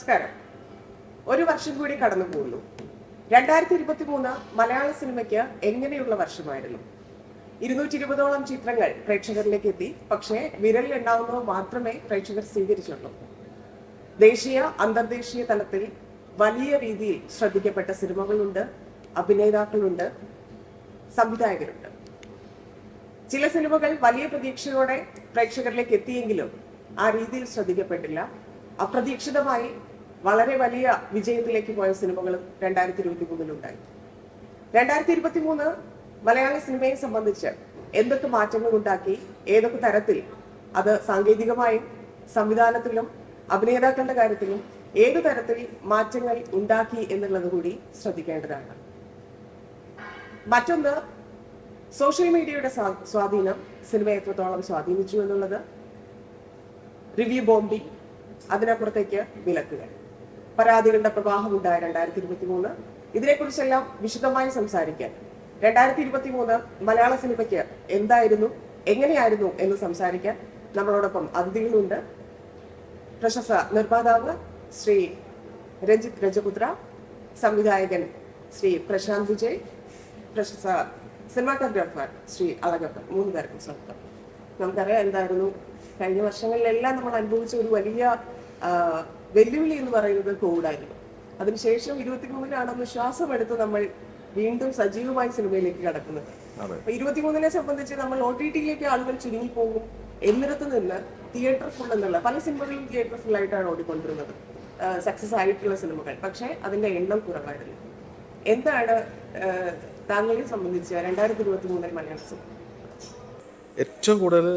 നമസ്കാരം. ഒരു വർഷം കൂടി കടന്നു പോകുന്നു. 2023 മലയാള സിനിമയ്ക്ക് എങ്ങനെയുള്ള വർഷമായിരുന്നു? 220ഓളം ചിത്രങ്ങൾ പ്രേക്ഷകരിലേക്ക് എത്തി. പക്ഷേ വിരലിൽ ഉണ്ടാവുന്നവ മാത്രമേ പ്രേക്ഷകർ സ്വീകരിച്ചുള്ളൂ. ദേശീയ അന്തർദേശീയ തലത്തിൽ വലിയ രീതിയിൽ ശ്രദ്ധിക്കപ്പെട്ട സിനിമകളുണ്ട്, അഭിനേതാക്കളുണ്ട്, സംവിധായകരുണ്ട്. ചില സിനിമകൾ വലിയ പ്രതീക്ഷയോടെ പ്രേക്ഷകരിലേക്ക് എത്തിയെങ്കിലും ആ രീതിയിൽ ശ്രദ്ധിക്കപ്പെട്ടില്ല. അപ്രതീക്ഷിതമായി വളരെ വലിയ വിജയത്തിലേക്ക് പോയ സിനിമകളും 2023 ഉണ്ടായി. 2023 മലയാള സിനിമയെ സംബന്ധിച്ച് എന്തൊക്കെ മാറ്റങ്ങൾ ഉണ്ടാക്കി, ഏതൊക്കെ തരത്തിൽ അത് സാങ്കേതികമായും സംവിധാനത്തിലും അഭിനേതാക്കളുടെ കാര്യത്തിലും ഏതു തരത്തിൽ മാറ്റങ്ങൾ ഉണ്ടാക്കി എന്നുള്ളത് കൂടി ശ്രദ്ധിക്കേണ്ടതാണ്. മറ്റൊന്ന്, സോഷ്യൽ മീഡിയയുടെ സ്വാധീനം സിനിമയെ എത്രത്തോളം സ്വാധീനിച്ചു എന്നുള്ളത്, റിവ്യൂ ബോംബിംഗ്, അതിനപ്പുറത്തേക്ക് വിലക്കുകൾ, പരാതികളുടെ പ്രവാഹം ഉണ്ടായ 2023. ഇതിനെക്കുറിച്ചെല്ലാം വിശദമായി സംസാരിക്കാൻ 2023 മലയാള സിനിമയ്ക്ക് എന്തായിരുന്നു, എങ്ങനെയായിരുന്നു എന്ന് സംസാരിക്കാൻ നമ്മളോടൊപ്പം അതിഥികളുണ്ട്. പ്രശസ്ത നിർമ്മാതാവ് ശ്രീ രഞ്ജിത്ത് രജപുത്ര, സംവിധായകൻ ശ്രീ പ്രശാന്ത് വിജയ്, പ്രശസ്ത സിനിമാറ്റോഗ്രാഫർ ശ്രീ അളകപ്പൻ. 3 പേർക്കും സ്വാഗതം. നമുക്കറിയാം എന്തായിരുന്നു കഴിഞ്ഞ വർഷങ്ങളിലെല്ലാം നമ്മൾ അനുഭവിച്ച ഒരു വലിയ വെല്ലുവിളി എന്ന് പറയുന്നത് കോവിഡായിരുന്നു. അതിനുശേഷം 23-ലാണ് ശ്വാസം എടുത്ത് നമ്മൾ വീണ്ടും സജീവമായി സിനിമയിലേക്ക് കടക്കുന്നത്. അപ്പൊ 23-നെ സംബന്ധിച്ച് നമ്മൾ OTT-യിലേക്ക് ആളുകൾ ചുരുങ്ങിപ്പോകും എന്നിടത്ത് നിന്ന് തിയേറ്റർ ഫുൾ എന്നുള്ള പല സിനിമകളും തിയേറ്റർ ഫുൾ ആയിട്ടാണ് ഓടിക്കൊണ്ടിരുന്നത്, സക്സസ് ആയിട്ടുള്ള സിനിമകൾ. പക്ഷെ അതിന്റെ എണ്ണം കുറവായിരുന്നു. എന്താണ് താങ്കളെ സംബന്ധിച്ച് 2023 മലയാള സിനിമ? ഏറ്റവും കൂടുതൽ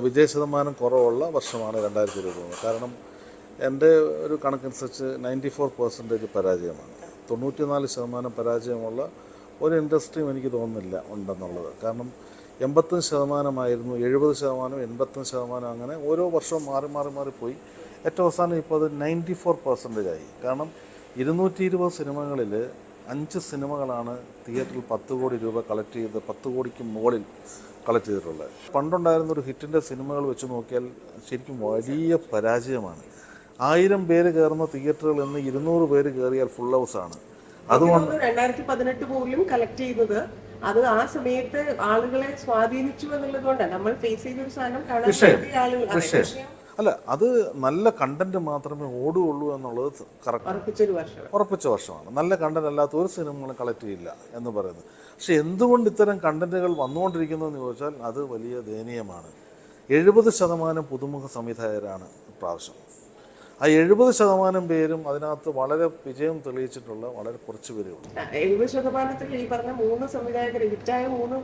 വിജയ ശതമാനം കുറവുള്ള വർഷമാണ് 2023. കാരണം എൻ്റെ ഒരു കണക്കനുസരിച്ച് 94% പരാജയമാണ്. 94% പരാജയമുള്ള ഒരു ഇൻഡസ്ട്രിയും എനിക്ക് തോന്നുന്നില്ല ഉണ്ടെന്നുള്ളത്. കാരണം 85%, 70%, 85%, അങ്ങനെ ഓരോ വർഷവും മാറിപ്പോയി. ഏറ്റവും അവസാനം ഇപ്പോൾ അത് 94% ആയി. കാരണം 220 സിനിമകളിൽ 5 സിനിമകളാണ് തിയേറ്ററിൽ 10 കോടി രൂപ കളക്ട് ചെയ്ത് 10 കോടിക്ക് മുകളിൽ കളക്ട് ചെയ്തിട്ടുള്ളത്. പണ്ടുണ്ടായിരുന്ന ഒരു ഹിറ്റിൻ്റെ സിനിമകൾ വെച്ച് നോക്കിയാൽ ശരിക്കും വലിയ പരാജയമാണ്. 1000 പേര് കയറുന്ന തിയേറ്ററുകൾ ഇന്ന് 200 പേര് കയറിയാൽ ഫുൾ ഹൗസാണ്. അതുകൊണ്ട് 2018 പോലും കളക്ട് ചെയ്തത് അത് ആ സമയത്ത് ആളുകളെ സ്വാധീനിച്ചു എന്നുള്ളത് കൊണ്ടാണ്. നമ്മൾ ഫേസ് ചെയ്ത ഒരു സാധനം കാണാൻ അല്ല, അത് നല്ല കണ്ടന്റ് മാത്രമേ ഓടുകയുള്ളൂ എന്നുള്ളത് ഉറപ്പിച്ച വർഷമാണ്. നല്ല കണ്ടന്റ് അല്ലാത്ത ഒരു സിനിമകളും കളക്ട് ചെയ്യില്ല എന്ന് പറയുന്നത്. പക്ഷെ എന്തുകൊണ്ട് ഇത്തരം കണ്ടന്റുകൾ വന്നുകൊണ്ടിരിക്കുന്നു എന്ന് ചോദിച്ചാൽ അത് വലിയ ദയനീയമാണ്. 70% പുതുമുഖ സംവിധായകരാണ് ഇപ്രാവശ്യം. ആ 70% പേരും അതിനകത്ത് വളരെ വിജയം തെളിയിച്ചിട്ടുള്ള വളരെ കുറച്ച് പേരേ ഉള്ളൂ. 70% ഈ പറഞ്ഞ 3 സംവിധായകർ, ഹിറ്റായ 3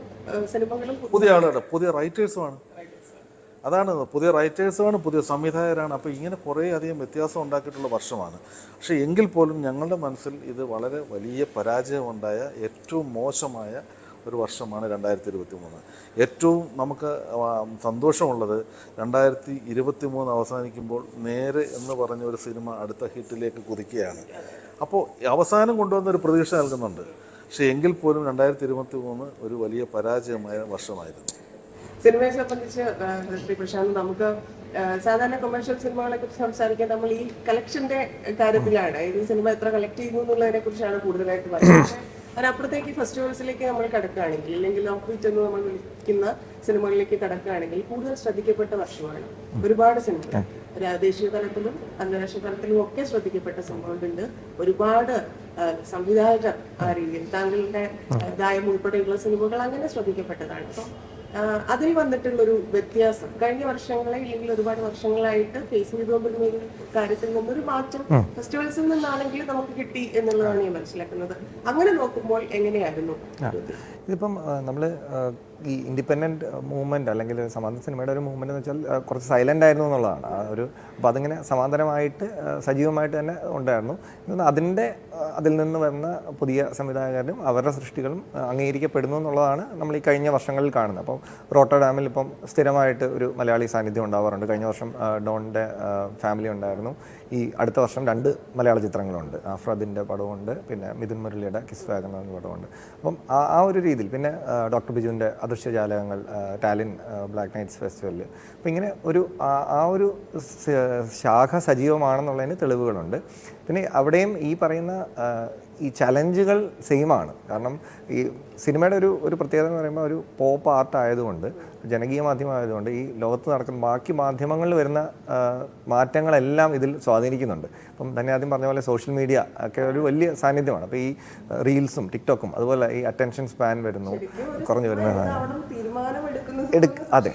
സിനിമകളും പുതിയ ആളുകളുടെ പുതിയ റൈറ്റേഴ്സുമാണ്. അതാണ്, പുതിയ റൈറ്റേഴ്സുമാണ്, പുതിയ സംവിധായകരാണ്. അപ്പോൾ ഇങ്ങനെ കുറേ അധികം വ്യത്യാസം ഉണ്ടാക്കിയിട്ടുള്ള വർഷമാണ്. പക്ഷേ എങ്കിൽ പോലും ഞങ്ങളുടെ മനസ്സിൽ ഇത് വളരെ വലിയ പരാജയമുണ്ടായ ഏറ്റവും മോശമായ ഒരു വർഷമാണ് 2023. ഏറ്റവും നമുക്ക് സന്തോഷമുള്ളത് 2023 അവസാനിക്കുമ്പോൾ നേരെ എന്ന് പറഞ്ഞ ഒരു സിനിമ അടുത്ത ഹിറ്റിലേക്ക് കുതിക്കുകയാണ്. അപ്പോൾ അവസാനം കൊണ്ടുവന്നൊരു പ്രതീക്ഷ നൽകുന്നുണ്ട്. പക്ഷേ എങ്കിൽ പോലും 2023 ഒരു വലിയ പരാജയമായ വർഷമായിരുന്നു. സിനിമയെ സംബന്ധിച്ച് ശ്രീ പ്രശാന്ത്, നമുക്ക് സാധാരണ കൊമേഴ്ഷ്യൽ സിനിമകളെ കുറിച്ച് സംസാരിക്കാൻ നമ്മൾ ഈ കളക്ഷന്റെ കാര്യത്തിലാണ്, ഈ സിനിമ എത്ര കളക്ട് ചെയ്യുന്നു എന്നുള്ളതിനെ കുറിച്ചാണ് കൂടുതലായിട്ട് പറയുന്നത്. അതിനപ്പുറത്തേക്ക് ഫെസ്റ്റിവൽസിലേക്ക് നമ്മൾ കടക്കുകയാണെങ്കിൽ, അല്ലെങ്കിൽ ഓഫീറ്റെന്ന് നമ്മൾ വിളിക്കുന്ന സിനിമകളിലേക്ക് കടക്കുകയാണെങ്കിൽ കൂടുതൽ ശ്രദ്ധിക്കപ്പെട്ട വർഷമാണ്. ഒരുപാട് സിനിമകൾ ദേശീയ തലത്തിലും അന്താരാഷ്ട്രീയ തലത്തിലും ഒക്കെ ശ്രദ്ധിക്കപ്പെട്ട സിനിമകളുണ്ട്. ഒരുപാട് സംവിധായകർ ആ രീതിയിൽ താങ്കളുടെ ദായം ഉൾപ്പെടെയുള്ള സിനിമകൾ അങ്ങനെ ശ്രദ്ധിക്കപ്പെട്ടതാണ്. അപ്പം അതിൽ വന്നിട്ടുള്ളൊരു വ്യത്യാസം കഴിഞ്ഞ വർഷങ്ങളെ അല്ലെങ്കിൽ ഒരുപാട് വർഷങ്ങളായിട്ട് ഫേസ് ചെയ്തുകൊണ്ടിരുന്ന ഒരു കാര്യത്തിൽ നിന്നൊരു മാറ്റം ഫെസ്റ്റിവൽസിൽ നിന്നാണെങ്കിൽ നമുക്ക് കിട്ടി എന്നുള്ളതാണ് ഞാൻ മനസ്സിലാക്കുന്നത്. അങ്ങനെ നോക്കുമ്പോൾ എങ്ങനെയായിരുന്നു? ഇതിപ്പം നമ്മൾ ഈ ഇൻഡിപെൻഡൻറ്റ് മൂവ്മെൻറ്റ് അല്ലെങ്കിൽ സമാന്തര സിനിമയുടെ ഒരു മൂവ്മെൻറ്റ് എന്ന് വെച്ചാൽ കുറച്ച് സൈലൻ്റ് ആയിരുന്നു എന്നുള്ളതാണ് ആ ഒരു. അപ്പോൾ അതിങ്ങനെ സമാന്തരമായിട്ട് സജീവമായിട്ട് തന്നെ ഉണ്ടായിരുന്നു. അതിൽ നിന്ന് വരുന്ന പുതിയ സംവിധായകരും അവരുടെ സൃഷ്ടികളും അംഗീകരിക്കപ്പെടുന്നു എന്നുള്ളതാണ് നമ്മൾ ഈ കഴിഞ്ഞ വർഷങ്ങളിൽ കാണുന്നത്. അപ്പം റോട്ടർഡാമിൽ ഇപ്പം സ്ഥിരമായിട്ട് ഒരു മലയാളി സാന്നിധ്യം ഉണ്ടാവാറുണ്ട്. കഴിഞ്ഞ വർഷം ഡോണിൻ്റെ ഫാമിലി ഉണ്ടായിരുന്നു. ഈ അടുത്ത വർഷം 2 മലയാള ചിത്രങ്ങളുണ്ട്. അഫ്രദിൻ്റെ പടമുണ്ട്, പിന്നെ മിഥുൻ മുരളിയുടെ കിസ് വാഗൺ എന്ന പടമുണ്ട്. അപ്പം ആ ഒരു രീതിയിൽ പിന്നെ ഡോക്ടർ ബിജുവിൻ്റെ അദൃശ്യജാലകങ്ങൾ, ടാലിൻ ബ്ലാക്ക് നൈറ്റ്സ് ഫെസ്റ്റിവലിൽ, അപ്പോൾ ഇങ്ങനെ ഒരു ആ ഒരു ശാഖ സജീവമാണെന്നുള്ളതിന് തെളിവുകളുണ്ട്. പിന്നെ അവിടെയും ഈ പറയുന്ന ഈ ചലഞ്ചുകൾ സെയിമാണ്. കാരണം ഈ സിനിമയുടെ ഒരു പ്രത്യേകത എന്ന് പറയുമ്പോൾ ഒരു പോപ്പ് ആർട്ട് ആയതുകൊണ്ട്, ജനകീയ മാധ്യമമായതുകൊണ്ട്, ഈ ലോകത്ത് നടക്കുന്ന ബാക്കി മാധ്യമങ്ങളിൽ വരുന്ന മാറ്റങ്ങളെല്ലാം ഇതിൽ സ്വാധീനിക്കുന്നുണ്ട്. ഇപ്പം തന്നെ ആദ്യം പറഞ്ഞ പോലെ സോഷ്യൽ മീഡിയ ഒക്കെ ഒരു വലിയ സാന്നിധ്യമാണ്. അപ്പോൾ ഈ റീൽസും ടിക്ടോക്കും അതുപോലെ ഈ അറ്റൻഷൻ സ്പാൻ വരുന്നു, കുറഞ്ഞു വരുന്ന അതെ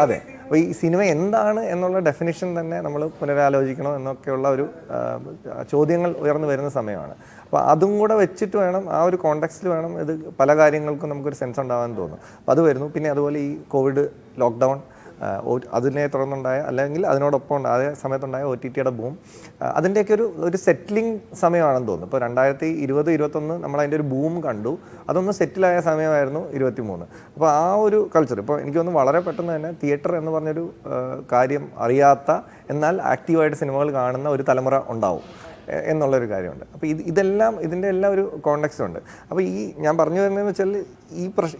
അതെ. അപ്പോൾ ഈ സിനിമ എന്താണ് എന്നുള്ള ഡെഫിനിഷൻ തന്നെ നമ്മൾ പുനരാലോചിക്കണം എന്നൊക്കെയുള്ള ഒരു ചോദ്യങ്ങൾ ഉയർന്നു വരുന്ന സമയമാണ്. അപ്പോൾ അതും കൂടെ വെച്ചിട്ട് വേണം, ആ ഒരു കോണ്ടെക്സ്റ്റിൽ വേണം ഇത് പല കാര്യങ്ങൾക്കും നമുക്കൊരു സെൻസ് ഉണ്ടാകാൻ തോന്നും. അപ്പോൾ അത് വരുന്നു. പിന്നെ അതുപോലെ ഈ കോവിഡ് ലോക്ക്ഡൗൺ, അതിനെ തുടർന്നുണ്ടായ അല്ലെങ്കിൽ അതിനോടൊപ്പം അതേ സമയത്തുണ്ടായ OTTയുടെ ബൂം, അതിൻ്റെയൊക്കെ ഒരു സെറ്റിലിംഗ് സമയമാണെന്ന് തോന്നുന്നു. ഇപ്പോൾ 2020-21 നമ്മളതിൻ്റെ ഒരു ബൂം കണ്ടു. അതൊന്ന് സെറ്റിലായ സമയമായിരുന്നു 23. അപ്പോൾ ആ ഒരു കൾച്ചർ ഇപ്പോൾ എനിക്ക് തോന്നുന്നു വളരെ പെട്ടെന്ന് തന്നെ തിയേറ്റർ എന്ന് പറഞ്ഞൊരു കാര്യം അറിയാത്ത എന്നാൽ ആക്റ്റീവായിട്ട് സിനിമകൾ കാണുന്ന ഒരു തലമുറ ഉണ്ടാവും എന്നുള്ളൊരു കാര്യമുണ്ട്. അപ്പോൾ ഇതിൻ്റെ എല്ലാം ഒരു കോണ്ടെക്സ്റ്റ് ഉണ്ട്. അപ്പോൾ ഈ ഞാൻ പറഞ്ഞു വരുന്നതെന്ന് വെച്ചാൽ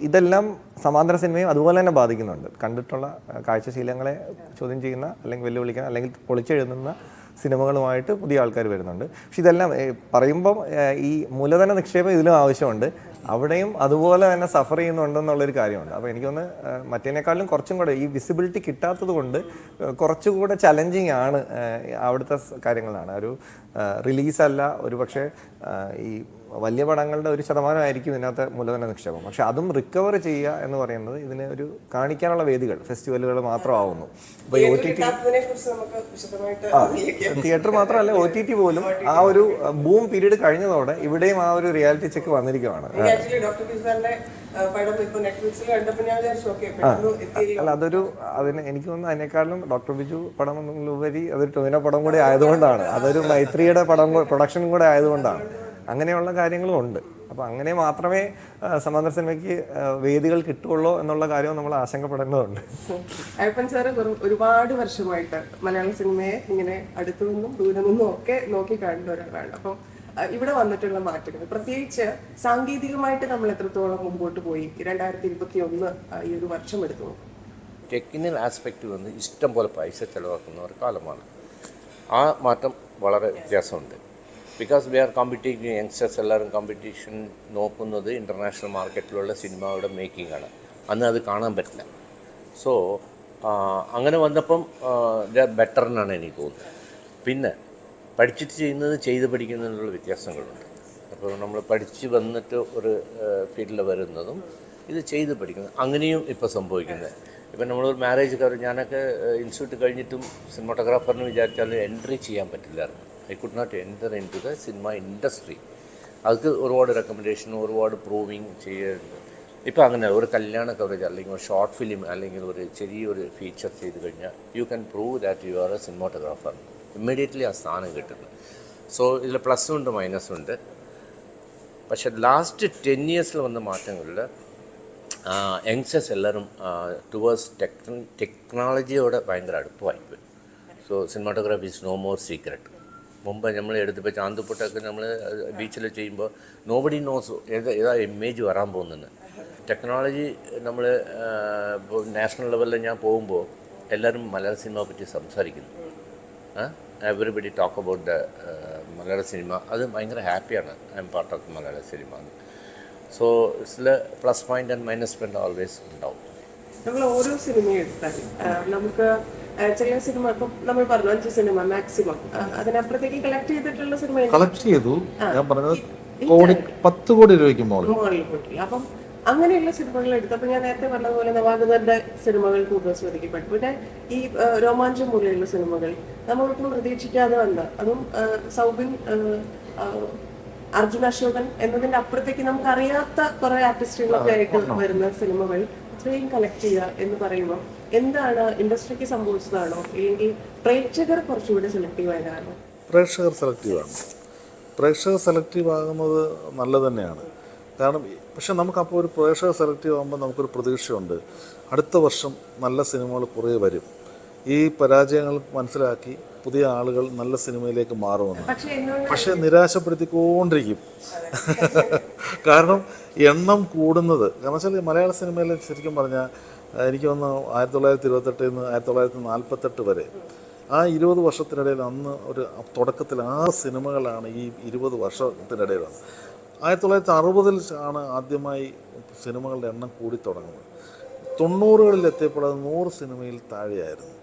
ഇതെല്ലാം സമാന്തര സിനിമയും അതുപോലെ തന്നെ ബാധിക്കുന്നുണ്ട്. കണ്ടിട്ടുള്ള കാഴ്ചശീലങ്ങളെ ചോദ്യം ചെയ്യുന്ന അല്ലെങ്കിൽ വെല്ലുവിളിക്കുന്ന അല്ലെങ്കിൽ പൊളിച്ചെഴുതുന്ന സിനിമകളുമായിട്ട് പുതിയ ആൾക്കാർ വരുന്നുണ്ട്. പക്ഷെ ഇതെല്ലാം പറയുമ്പം ഈ മൂലധന നിക്ഷേപം ഇതിലും ആവശ്യമുണ്ട്. അവിടെയും അതുപോലെ തന്നെ സഫർ ചെയ്യുന്നുണ്ടെന്നുള്ളൊരു കാര്യമുണ്ട്. അപ്പോൾ എനിക്കൊന്ന് മറ്റേനേക്കാളും കുറച്ചും കൂടെ ഈ വിസിബിലിറ്റി കിട്ടാത്തത് കൊണ്ട് കുറച്ചുകൂടെ ചലഞ്ചിങ് ആണ് അവിടുത്തെ കാര്യങ്ങളാണ്. ഒരു റിലീസല്ല, ഒരു പക്ഷേ ഈ വലിയ പടങ്ങളുടെ 1% ഇതിനകത്ത് മൂലധന നിക്ഷേപം. പക്ഷെ അതും റിക്കവർ ചെയ്യുക എന്ന് പറയുന്നത് ഇതിന് ഒരു കാണിക്കാനുള്ള വേദികൾ, ഫെസ്റ്റിവലുകൾ മാത്രമാവുന്നു. അപ്പോൾ ഈ OTT തിയേറ്റർ മാത്രമല്ല, OTT പോലും ആ ഒരു ബൂം പീരീഡ് കഴിഞ്ഞതോടെ ഇവിടെയും ആ ഒരു റിയാലിറ്റി ചെക്ക് വന്നിരിക്കുകയാണ്. അല്ല, എനിക്ക് തോന്നുന്നു അതിനേക്കാളും ഡോക്ടർ ബിജു പടം എന്നുള്ളപരി അതൊരു ടൊവിനോ പടം കൂടെ ആയതുകൊണ്ടാണ്, അതൊരു മൈത്രിയുടെ പ്രൊഡക്ഷൻ കൂടെ ആയതുകൊണ്ടാണ്. അങ്ങനെയുള്ള കാര്യങ്ങളും ഉണ്ട്. അപ്പോൾ അങ്ങനെ മാത്രമേ സമാന്തര സിനിമയ്ക്ക് വേദികൾ കിട്ടുള്ളൂ എന്നുള്ള കാര്യം നമ്മൾ ആശങ്കപ്പെടേണ്ടതുണ്ട്. അയ്യപ്പൻ സാറ് ഒരുപാട് വർഷമായിട്ട് മലയാള സിനിമയെ ഇങ്ങനെ അടുത്തു നിന്നും ദൂരെ നിന്നും ഒക്കെ നോക്കി കാണുന്ന ഒരാളാണ്. അപ്പം ഇവിടെ വന്നിട്ടുള്ള മാറ്റങ്ങൾ, പ്രത്യേകിച്ച് സാങ്കേതികമായിട്ട് നമ്മൾ എത്രത്തോളം മുമ്പോട്ട് പോയി 2021 ഈ ഒരു വർഷം എടുത്തു നോക്കും. ടെക്നിക്കൽ ആസ്പെക്റ്റ് വന്ന് ഇഷ്ടം പോലെ പൈസ ചിലവാക്കുന്ന ഒരു കാലമാണ്. ആ മാറ്റം വളരെ വ്യത്യാസമുണ്ട്. ബിക്കോസ് വി ആർ കോമ്പറ്റീറ്റിംഗ്, യങ്സ്റ്റേഴ്സ് എല്ലാവരും കോമ്പറ്റീഷൻ നോക്കുന്നത് ഇൻ്റർനാഷണൽ മാർക്കറ്റിലുള്ള സിനിമയുടെ മേക്കിംഗ് ആണ്. അന്ന് അത് കാണാൻ പറ്റില്ല. സോ അങ്ങനെ വന്നപ്പം ബെറ്റർ എന്നാണ് എനിക്ക് തോന്നുന്നത്. പിന്നെ പഠിച്ചിട്ട് ചെയ്യുന്നത് ചെയ്ത് പഠിക്കുന്നതിനുള്ള വ്യത്യാസങ്ങളുണ്ട്. അപ്പോൾ നമ്മൾ പഠിച്ച് വന്നിട്ട് ഒരു ഫീൽഡിൽ വരുന്നതും ഇത് ചെയ്ത് പഠിക്കുന്നത് അങ്ങനെയും ഇപ്പോൾ സംഭവിക്കുന്നത്. ഇപ്പം നമ്മളൊരു മാരേജ് ഞാനൊക്കെ ഇൻസ്റ്റിറ്റ്യൂട്ട് കഴിഞ്ഞിട്ടും സിനിമാട്ടോഗ്രാഫറിന് വിചാരിച്ചാൽ എൻട്രി ചെയ്യാൻ പറ്റില്ലായിരുന്നു. I could not enter into the cinema industry. അത് ഒരുപാട് റെക്കമെൻഡേഷനും ഒരുപാട് പ്രൂവിങ് ചെയ്യുന്നുണ്ട്. ഇപ്പോൾ അങ്ങനെ ഒരു കല്യാണ കവറേജ് അല്ലെങ്കിൽ ഒരു ഷോർട്ട് ഫിലിം അല്ലെങ്കിൽ ഒരു ചെറിയൊരു ഫീച്ചർ ചെയ്ത് കഴിഞ്ഞാൽ you can prove that you are A cinematographer. Immediately ആ സ്ഥാനം കിട്ടുന്നു. സോ ഇതിൽ പ്ലസ്സും ഉണ്ട് മൈനസും ഉണ്ട്. പക്ഷേ ലാസ്റ്റ് 10 years വന്ന മാറ്റങ്ങളിൽ യങ്സ്റ്റേഴ്സ് എല്ലാവരും ടുവേഴ്സ് ടെക്നോളജിയോടെ ഭയങ്കര അടുപ്പമായിപ്പോയി. So cinematography is no more secret. മുമ്പ് നമ്മൾ എടുത്തപ്പോൾ ചാന്തുപൊട്ടൊക്കെ നമ്മൾ ബീച്ചിൽ ചെയ്യുമ്പോൾ നോബഡി നോസ് ഏതാ ഇമേജ് വരാൻ പോകുന്നത്. ടെക്നോളജി നമ്മൾ ഇപ്പോൾ നാഷണൽ ലെവലിൽ ഞാൻ പോകുമ്പോൾ എല്ലാവരും മലയാള സിനിമയെ പറ്റി സംസാരിക്കുന്നു. Everybody talk about the Malayala cinema. അത് ഭയങ്കര ഹാപ്പിയാണ്. I M part of Malayala cinema. So it's plus point and minus point always ഉണ്ടാവും. നമ്മൾ ഓരോ സിനിമയും എടുത്താൽ നമുക്ക് ചില സിനിമ ഇപ്പം നമ്മൾ പറഞ്ഞു 5 സിനിമ മാക്സിമം, അതിനപ്പുറത്തേക്ക് കളക്ട് ചെയ്തിട്ടുള്ള സിനിമ കളക്ട് ചെയ്തു. ഞാൻ പറഞ്ഞത് 10 കോടി രൂപയ്ക്ക് മുകളിൽ പോയിട്ടില്ല. അപ്പം അങ്ങനെയുള്ള സിനിമകൾ എടുത്തപ്പോൾ ഞാൻ നേരത്തെ പറഞ്ഞതുപോലെ നവാഗതന്റെ സിനിമകൾ കൂടുതൽ ശ്രദ്ധിക്കപ്പെട്ടു. പിന്നെ ഈ രോമാഞ്ചം പോലെയുള്ള സിനിമകൾ നമ്മളൊട്ടും പ്രതീക്ഷിക്കാതെ വന്ന, അതും സൗബിൻ, അർജുൻ അശോകൻ എന്നതിന്റെ അപ്പുറത്തേക്ക് നമുക്ക് അറിയാത്ത കുറെ ആർട്ടിസ്റ്റുകളൊക്കെ ആയിട്ട് വരുന്ന സിനിമകൾ ഇത്രയും കളക്ട് ചെയ്യുക എന്ന് പറയുമ്പോൾ എന്താണ് ഇൻഡസ്ട്രിക്ക് സംഭവിച്ചതാണോ, ഇല്ലെങ്കിൽ പ്രേക്ഷകർ കുറച്ചുകൂടി സെലക്റ്റീവ് ആയതാണോ? പ്രേക്ഷകർ സെലക്റ്റീവാണ്. പ്രേക്ഷകർ സെലക്റ്റീവ് ആകുന്നത് നല്ലത് തന്നെയാണ്. കാരണം പക്ഷെ നമുക്കപ്പോൾ ഒരു പ്രേക്ഷകർ സെലക്റ്റീവ് ആകുമ്പോൾ നമുക്കൊരു പ്രതീക്ഷയുണ്ട്, അടുത്ത വർഷം നല്ല സിനിമകൾ കുറേ വരും. ഈ പരാജയങ്ങൾ മനസ്സിലാക്കി പുതിയ ആളുകൾ നല്ല സിനിമയിലേക്ക് മാറുമെന്ന്. പക്ഷെ എന്തുകൊണ്ട് പക്ഷേ നിരാശപ്പെടുത്തിക്കൊണ്ടിരിക്കും. കാരണം എണ്ണം കൂടുന്നത്, കാരണം വെച്ചാൽ മലയാള സിനിമയിൽ ശരിക്കും പറഞ്ഞാൽ എനിക്ക് തോന്നുന്നു 1928 നിന്ന് 1948 വരെ ആ 20 വർഷത്തിനിടയിൽ അന്ന് ഒരു തുടക്കത്തിൽ 6 സിനിമകളാണ് ഈ 20 വർഷത്തിനിടയിൽ വന്നത്. 1960-ൽ ആണ് ആദ്യമായി സിനിമകളുടെ എണ്ണം കൂടി തുടങ്ങുന്നത്. 90-കളിൽ എത്തിയപ്പോൾ അത് 100 സിനിമയിൽ താഴെയായിരുന്നു.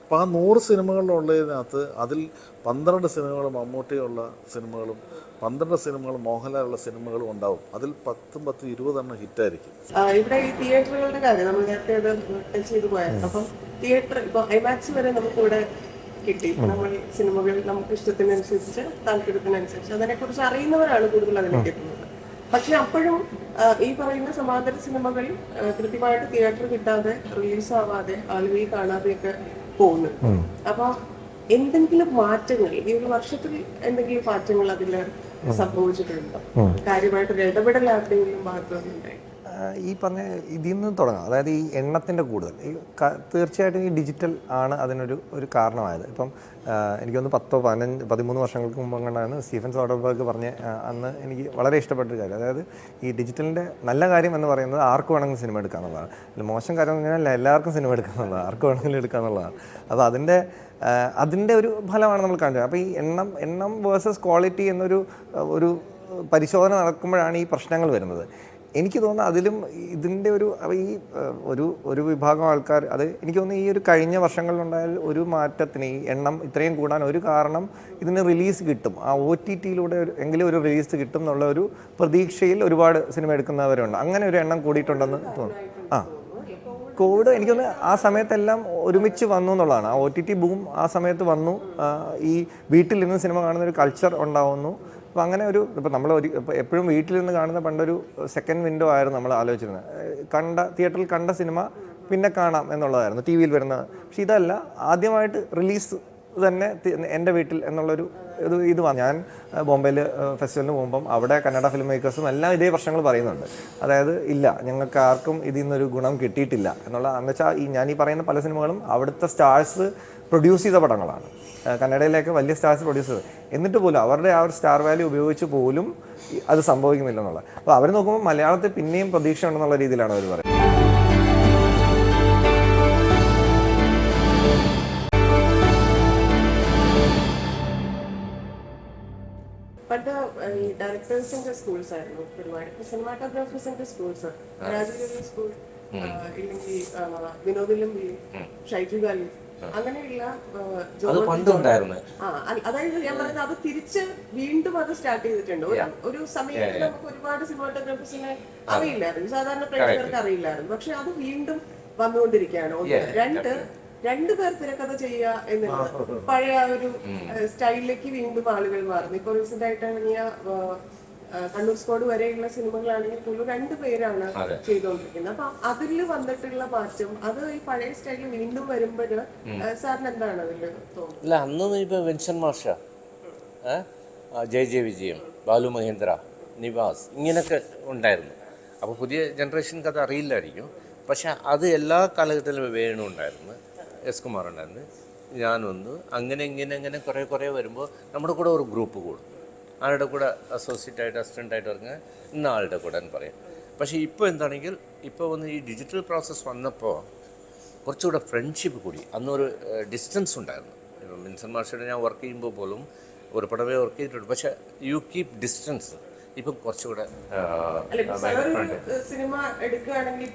അപ്പോൾ ആ 100 സിനിമകളിലുള്ളതിനകത്ത് അതിൽ 12 സിനിമകൾ മമ്മൂട്ടിയുള്ള സിനിമകളും 12 സിനിമകൾ മോഹൻലാലുള്ള സിനിമകളും ഉണ്ടാവും. അതിൽ 10, 20 ഹിറ്റായിരിക്കും. ഇവിടെ ഈ തിയേറ്ററുകളുടെ കാര്യം നമ്മൾ നേരത്തെ അത് ടച്ച് ചെയ്ത് പോയായിരുന്നു. അപ്പം തിയേറ്റർ ഇപ്പൊ ഐമാക്സ് വരെ നമുക്കിവിടെ കിട്ടി. നമ്മൾ സിനിമകൾ നമുക്ക് ഇഷ്ടത്തിനനുസരിച്ച് താല്പര്യത്തിനനുസരിച്ച് അതിനെക്കുറിച്ച് അറിയുന്നവരാണ് കൂടുതൽ അതിലേക്ക് എത്തുന്നത്. പക്ഷെ അപ്പോഴും ഈ പറയുന്ന സമാന്തര സിനിമകൾ കൃത്യമായിട്ട് തിയേറ്റർ കിട്ടാതെ റിലീസ് ആവാതെ ആളുകൾ കാണാതെയൊക്കെ പോകുന്നു. അപ്പൊ എന്തെങ്കിലും മാറ്റങ്ങൾ ഈ ഒരു വർഷത്തിൽ എന്തെങ്കിലും മാറ്റങ്ങൾ അതിൽ സംഭവിച്ചിട്ടുണ്ടോ? കാര്യമായിട്ടൊരു ഇടപെടൽ ആരുടെയെങ്കിലും ഭാഗത്തുനിന്നുണ്ടായി? ഈ പറഞ്ഞ ഇതിൽ നിന്ന് തുടങ്ങാം. അതായത് ഈ എണ്ണത്തിൻ്റെ കൂടുതൽ തീർച്ചയായിട്ടും ഈ ഡിജിറ്റൽ ആണ് ഒരു കാരണമായത്. ഇപ്പം എനിക്കൊന്ന് 10, 15, 13 വർഷങ്ങൾക്ക് മുമ്പ് കണ്ടാണ് സ്റ്റീഫൻ സോഡർബർഗ് പറഞ്ഞ അന്ന് എനിക്ക് വളരെ ഇഷ്ടപ്പെട്ടൊരു കാര്യം. അതായത് ഈ ഡിജിറ്റലിൻ്റെ നല്ല കാര്യം എന്ന് പറയുന്നത് ആർക്ക് വേണമെങ്കിലും സിനിമ എടുക്കാമെന്നുള്ളതാണ്. അല്ല, മോശം കാര്യം എന്ന് പറഞ്ഞാൽ എല്ലാവർക്കും സിനിമ എടുക്കാമെന്നുള്ളതാണ്, ആർക്ക് വേണമെങ്കിലും എടുക്കാമെന്നുള്ളതാണ്. അപ്പോൾ അതിൻ്റെ ഒരു ഫലമാണ് നമ്മൾ കാണുന്നത്. അപ്പോൾ ഈ എണ്ണം വേഴ്സസ് ക്വാളിറ്റി ഒരു പരിശോധന നടക്കുമ്പോഴാണ് ഈ പ്രശ്നങ്ങൾ വരുന്നത്. എനിക്ക് തോന്നുന്നു അതിലും ഇതിൻ്റെ ഒരു വിഭാഗം ആൾക്കാർ അത് എനിക്ക് തോന്നുന്നു ഈ ഒരു കഴിഞ്ഞ വർഷങ്ങളിലുണ്ടായ ഒരു മാറ്റത്തിന് ഈ എണ്ണം ഇത്രയും കൂടാൻ ഒരു കാരണം ഇതിന് റിലീസ് കിട്ടും, ആ OTT-യിലൂടെ എങ്കിലും ഒരു റിലീസ് കിട്ടും എന്നുള്ള ഒരു പ്രതീക്ഷയിൽ ഒരുപാട് സിനിമ എടുക്കുന്നവരുണ്ട്. അങ്ങനെ ഒരു എണ്ണം കൂടിയിട്ടുണ്ടെന്ന് തോന്നുന്നു. കോവിഡ് എനിക്കൊന്ന് ആ സമയത്തെല്ലാം ഒരുമിച്ച് വന്നു എന്നുള്ളതാണ്. ആ OTT ബൂം ആ സമയത്ത് വന്നു. ഈ വീട്ടിലിരുന്ന് സിനിമ കാണുന്ന ഒരു കൾച്ചർ ഉണ്ടാവുന്നു. അപ്പോൾ അങ്ങനെ ഇപ്പോൾ നമ്മൾ എപ്പോഴും വീട്ടിൽ നിന്ന് കാണുന്ന പണ്ടൊരു സെക്കൻഡ് വിൻഡോ ആയിരുന്നു നമ്മൾ ആലോചിച്ചിരുന്നത്. തിയേറ്ററിൽ കണ്ട സിനിമ പിന്നെ കാണാം എന്നുള്ളതായിരുന്നു, TV-യിൽ വരുന്നത്. പക്ഷെ ഇതല്ല, ആദ്യമായിട്ട് റിലീസ് തന്നെ എൻ്റെ വീട്ടിൽ എന്നുള്ളൊരു ഇത് ഞാൻ ബോംബെയിൽ ഫെസ്റ്റിവലിന് പോകുമ്പം അവിടെ കന്നഡ ഫിലിം മേക്കേഴ്സും എല്ലാം ഇതേ പ്രശ്നങ്ങൾ പറയുന്നുണ്ട്. അതായത് ഇല്ല, ഞങ്ങൾക്ക് ആർക്കും ഇതിൽ നിന്നൊരു ഗുണം കിട്ടിയിട്ടില്ല എന്നുള്ള. എന്നുവെച്ചാൽ ഞാൻ ഈ പറയുന്ന പല സിനിമകളും അവിടുത്തെ സ്റ്റാർസ് പ്രൊഡ്യൂസ് ചെയ്ത പടങ്ങളാണ്. കന്നഡയിലേക്ക് വലിയ സ്റ്റാർസ് പ്രൊഡ്യൂസ് ചെയ്തത്. എന്നിട്ട് പോലും അവരുടെ ആ ഒരു സ്റ്റാർ വാല്യൂ ഉപയോഗിച്ച് പോലും അത് സംഭവിക്കുന്നില്ല എന്നുള്ളത്. അപ്പോൾ അവർ നോക്കുമ്പോൾ മലയാളത്തിൽ പിന്നെയും പ്രതീക്ഷ ഉണ്ടെന്നുള്ള രീതിയിലാണ് അവർ പറയുന്നത്. പണ്ട് ഈ ഡയറക്ടേഴ്സിന്റെ സ്കൂൾസ് ആയിരുന്നു ഒരുപാട്. സിനിമാറ്റോഗ്രാഫേഴ്സിന്റെ സ്കൂൾസ്, രാജഗിരി സ്കൂൾ, ഇല്ലെങ്കിൽ വിനോദിലും ഷൈജു ഗാലി, അങ്ങനെയുള്ള അതായത് ഞാൻ പറയുന്നത് അത് തിരിച്ച് വീണ്ടും അത് സ്റ്റാർട്ട് ചെയ്തിട്ടുണ്ട്. ഒരു സമയത്ത് നമുക്ക് ഒരുപാട് സിനിമാറ്റോഗ്രാഫേഴ്സിനെ അറിയില്ലായിരുന്നു, സാധാരണ പ്രേക്ഷകർക്ക് അറിയില്ലായിരുന്നു. പക്ഷെ അത് വീണ്ടും വന്നുകൊണ്ടിരിക്കുകയാണ്. ഒന്ന്, രണ്ടുപേർ തിരക്കഥ ചെയ്യുക എന്നുള്ളത് പഴയ ഒരു സ്റ്റൈലിലേക്ക് വീണ്ടും ആളുകൾ മാറുന്നു. ഇപ്പൊ റീസെന്റ് ആയിട്ട് ഇറങ്ങിയ കണ്ണൂർ സ്ക്വാഡ് വരെയുള്ള സിനിമകളാണെങ്കിൽ പോലും 2 പേരാണ് ചെയ്തുകൊണ്ടിരിക്കുന്നത്. അപ്പൊ അതിൽ വന്നിട്ടുള്ള മാറ്റം അത് ഈ പഴയ സ്റ്റൈലിൽ വീണ്ടും വരുമ്പോൾ സാറിന് എന്താണ് അതിൽ തോന്നുന്നത്? ഇല്ല, അന്നൊന്നും ഇപ്പൊ വിൻസൻ മാഷ, ജയ വിജയം, ബാലു മഹേന്ദ്ര, നിവാസ് ഇങ്ങനെയൊക്കെ ഉണ്ടായിരുന്നു. അപ്പോൾ പുതിയ ജനറേഷൻക്ക് അത് അറിയില്ലായിരിക്കും. പക്ഷെ അത് എല്ലാ കാലഘട്ടത്തിലും വേണു ഉണ്ടായിരുന്നു, S കുമാർ ഉണ്ടായിരുന്നു, ഞാനൊന്ന്, അങ്ങനെ കുറേ വരുമ്പോൾ നമ്മുടെ കൂടെ ഒരു ഗ്രൂപ്പ് കൂടും. ആളുടെ കൂടെ അസോസിയേറ്റായിട്ട് അസിസ്റ്റൻ്റായിട്ട് പറഞ്ഞാൽ ഇന്ന ആളുടെ കൂടെ എന്ന് പറയാം. പക്ഷേ ഇപ്പോൾ എന്താണെങ്കിൽ ഇപ്പോൾ ഈ ഡിജിറ്റൽ പ്രോസസ്സ് വന്നപ്പോൾ കുറച്ചുകൂടെ ഫ്രണ്ട്ഷിപ്പ് കൂടി. അന്നൊരു ഡിസ്റ്റൻസ് ഉണ്ടായിരുന്നു. ഇപ്പോൾ വിൻസൻ മാഷയുടെ ഞാൻ വർക്ക് ചെയ്യുമ്പോൾ പോലും ഒരു പടവേ വർക്ക് ചെയ്തിട്ടുണ്ട്. പക്ഷേ യു കീപ് ഡിസ്റ്റൻസ്. ഇപ്പം കുറച്ചുകൂടെ സിനിമ എടുക്കുകയാണെങ്കിൽ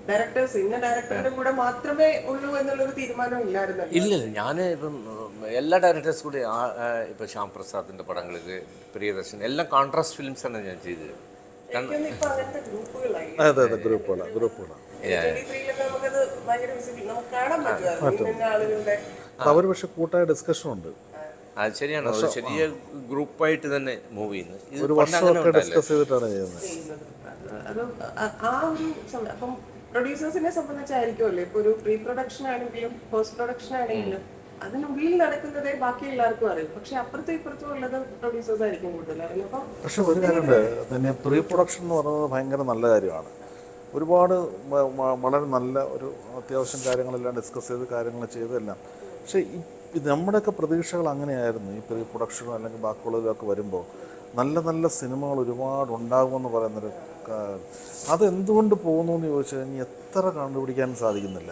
ഡയറക്ടേഴ്സ് ഇന്ന ഡയറക്ടറുടെ കൂടെ മാത്രമേ ഉള്ളൂ എന്നുള്ളൊരു തീരുമാനം ഇല്ലായിരുന്നു. ഇല്ല, ഞാൻ ഇപ്പം എല്ലാ ഡയറക്ടേഴ്സ് കൂടി ഇപ്പം ശ്യാം പ്രസാദിൻ്റെ പടങ്ങൾക്ക്, പ്രിയദർശൻ എല്ലാം കോൺട്രാസ്റ്റ് ഫിലിംസാണ് ഞാൻ ചെയ്തത്. അവർ പക്ഷെ കൂട്ടായ ഡിസ്കഷൻ ഉണ്ട്. അത് ശരിയാണ്, ഒരു ചെറിയ ഗ്രൂപ്പായിട്ട് തന്നെ മൂവ് ചെയ്യുന്നത്. ഒരു വർഷമൊക്കെ ഡിസ്കസ് ചെയ്തിട്ടാണ് ചെയ്യുന്നത്. അപ്പം പ്രൊഡ്യൂസേഴ്സിനെ സംബന്ധിച്ചായിരിക്കുമല്ലോ ഇപ്പൊ ഒരു പ്രീ പ്രൊഡക്ഷൻ ആണെങ്കിലും പോസ്റ്റ് പ്രൊഡക്ഷൻ ആണെങ്കിലും അതിനുള്ളിൽ നടക്കുന്നതേ ബാക്കി എല്ലാവർക്കും അറിയും. പക്ഷെ അപ്പുറത്തും ഇപ്പുറത്തും ഉള്ളത് പ്രൊഡ്യൂസേഴ്സ് ആയിരിക്കും കൂടുതൽ അറിയുന്നത്. പക്ഷെ ഒരു കാര്യമുണ്ട്, തന്നെ പ്രീ പ്രൊഡക്ഷൻ എന്ന് പറയുന്നത് ഭയങ്കര നല്ല കാര്യമാണ്. ഒരുപാട് വളരെ നല്ല ഒരു അത്യാവശ്യം കാര്യങ്ങളെല്ലാം ഡിസ്കസ് ചെയ്ത് കാര്യങ്ങൾ ചെയ്തെല്ലാം. പക്ഷേ ഇത് നമ്മുടെയൊക്കെ പ്രതീക്ഷകൾ അങ്ങനെയായിരുന്നു. ഈ പ്രീ പ്രൊഡക്ഷനോ അല്ലെങ്കിൽ ബാക്കിയുള്ളതിലൊക്കെ വരുമ്പോൾ നല്ല നല്ല സിനിമകൾ ഒരുപാട് ഉണ്ടാകുമെന്ന് പറയുന്നൊരു അതെന്തുകൊണ്ട് പോകുന്നു എന്ന് ചോദിച്ചു കഴിഞ്ഞാൽ എത്ര കണ്ടുപിടിക്കാനും സാധിക്കുന്നില്ല.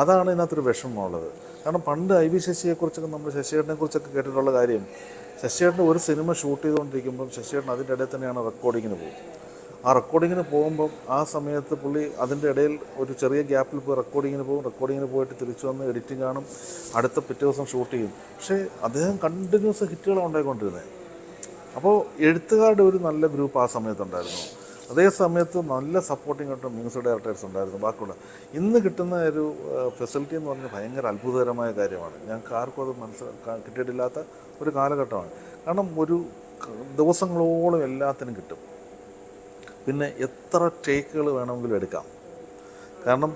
അതാണ് ഇതിനകത്തൊരു വിഷമമുള്ളത്. കാരണം പണ്ട് ഐ വി ശശിയെക്കുറിച്ചൊക്കെ നമ്മൾ ശശിയേട്ടനെക്കുറിച്ചൊക്കെ കേട്ടിട്ടുള്ള കാര്യം, ശശിയേട്ടൻ ഒരു സിനിമ ഷൂട്ട് ചെയ്തുകൊണ്ടിരിക്കുമ്പം ശശിയേട്ടൻ അതിൻ്റെ ഇടയിൽ തന്നെയാണ് റെക്കോർഡിങ്ങിന് പോകും. ആ റെക്കോർഡിങ്ങിന് പോകുമ്പം ആ സമയത്ത് പുള്ളി അതിൻ്റെ ഇടയിൽ ഒരു ചെറിയ ഗ്യാപ്പിൽ പോയി റെക്കോർഡിങ്ങിന് പോകും. റെക്കോർഡിങ്ങിന് പോയിട്ട് തിരിച്ചു വന്ന് എഡിറ്റിംഗ് കാണും, അടുത്ത പിറ്റേ ദിവസം ഷൂട്ട് ചെയ്യും. പക്ഷേ അദ്ദേഹം കണ്ടിന്യൂസ് ഹിറ്റുകളാണ് ഉണ്ടായിക്കൊണ്ടിരുന്നത്. അപ്പോൾ എഴുത്തുകാരുടെ ഒരു നല്ല ഗ്രൂപ്പ് ആ സമയത്തുണ്ടായിരുന്നു. അതേ സമയത്ത് നല്ല സപ്പോർട്ടിംഗ് ആയിട്ട് മ്യൂസിക് ഡയറക്ടേഴ്സ് ഉണ്ടായിരുന്നു. ബാക്കിയുള്ള ഇന്ന് കിട്ടുന്ന ഒരു ഫെസിലിറ്റി എന്ന് പറഞ്ഞാൽ ഭയങ്കര അത്ഭുതകരമായ കാര്യമാണ്. ഞങ്ങൾക്ക് ആർക്കും അത് കിട്ടിയിട്ടില്ലാത്ത ഒരു കാലഘട്ടമാണ്. കാരണം ഒരു ദിവസങ്ങളോളം എല്ലാത്തിനും കിട്ടും. പിന്നെ എത്ര ടേക്കുകൾ വേണമെങ്കിലും എടുക്കാം. കാരണം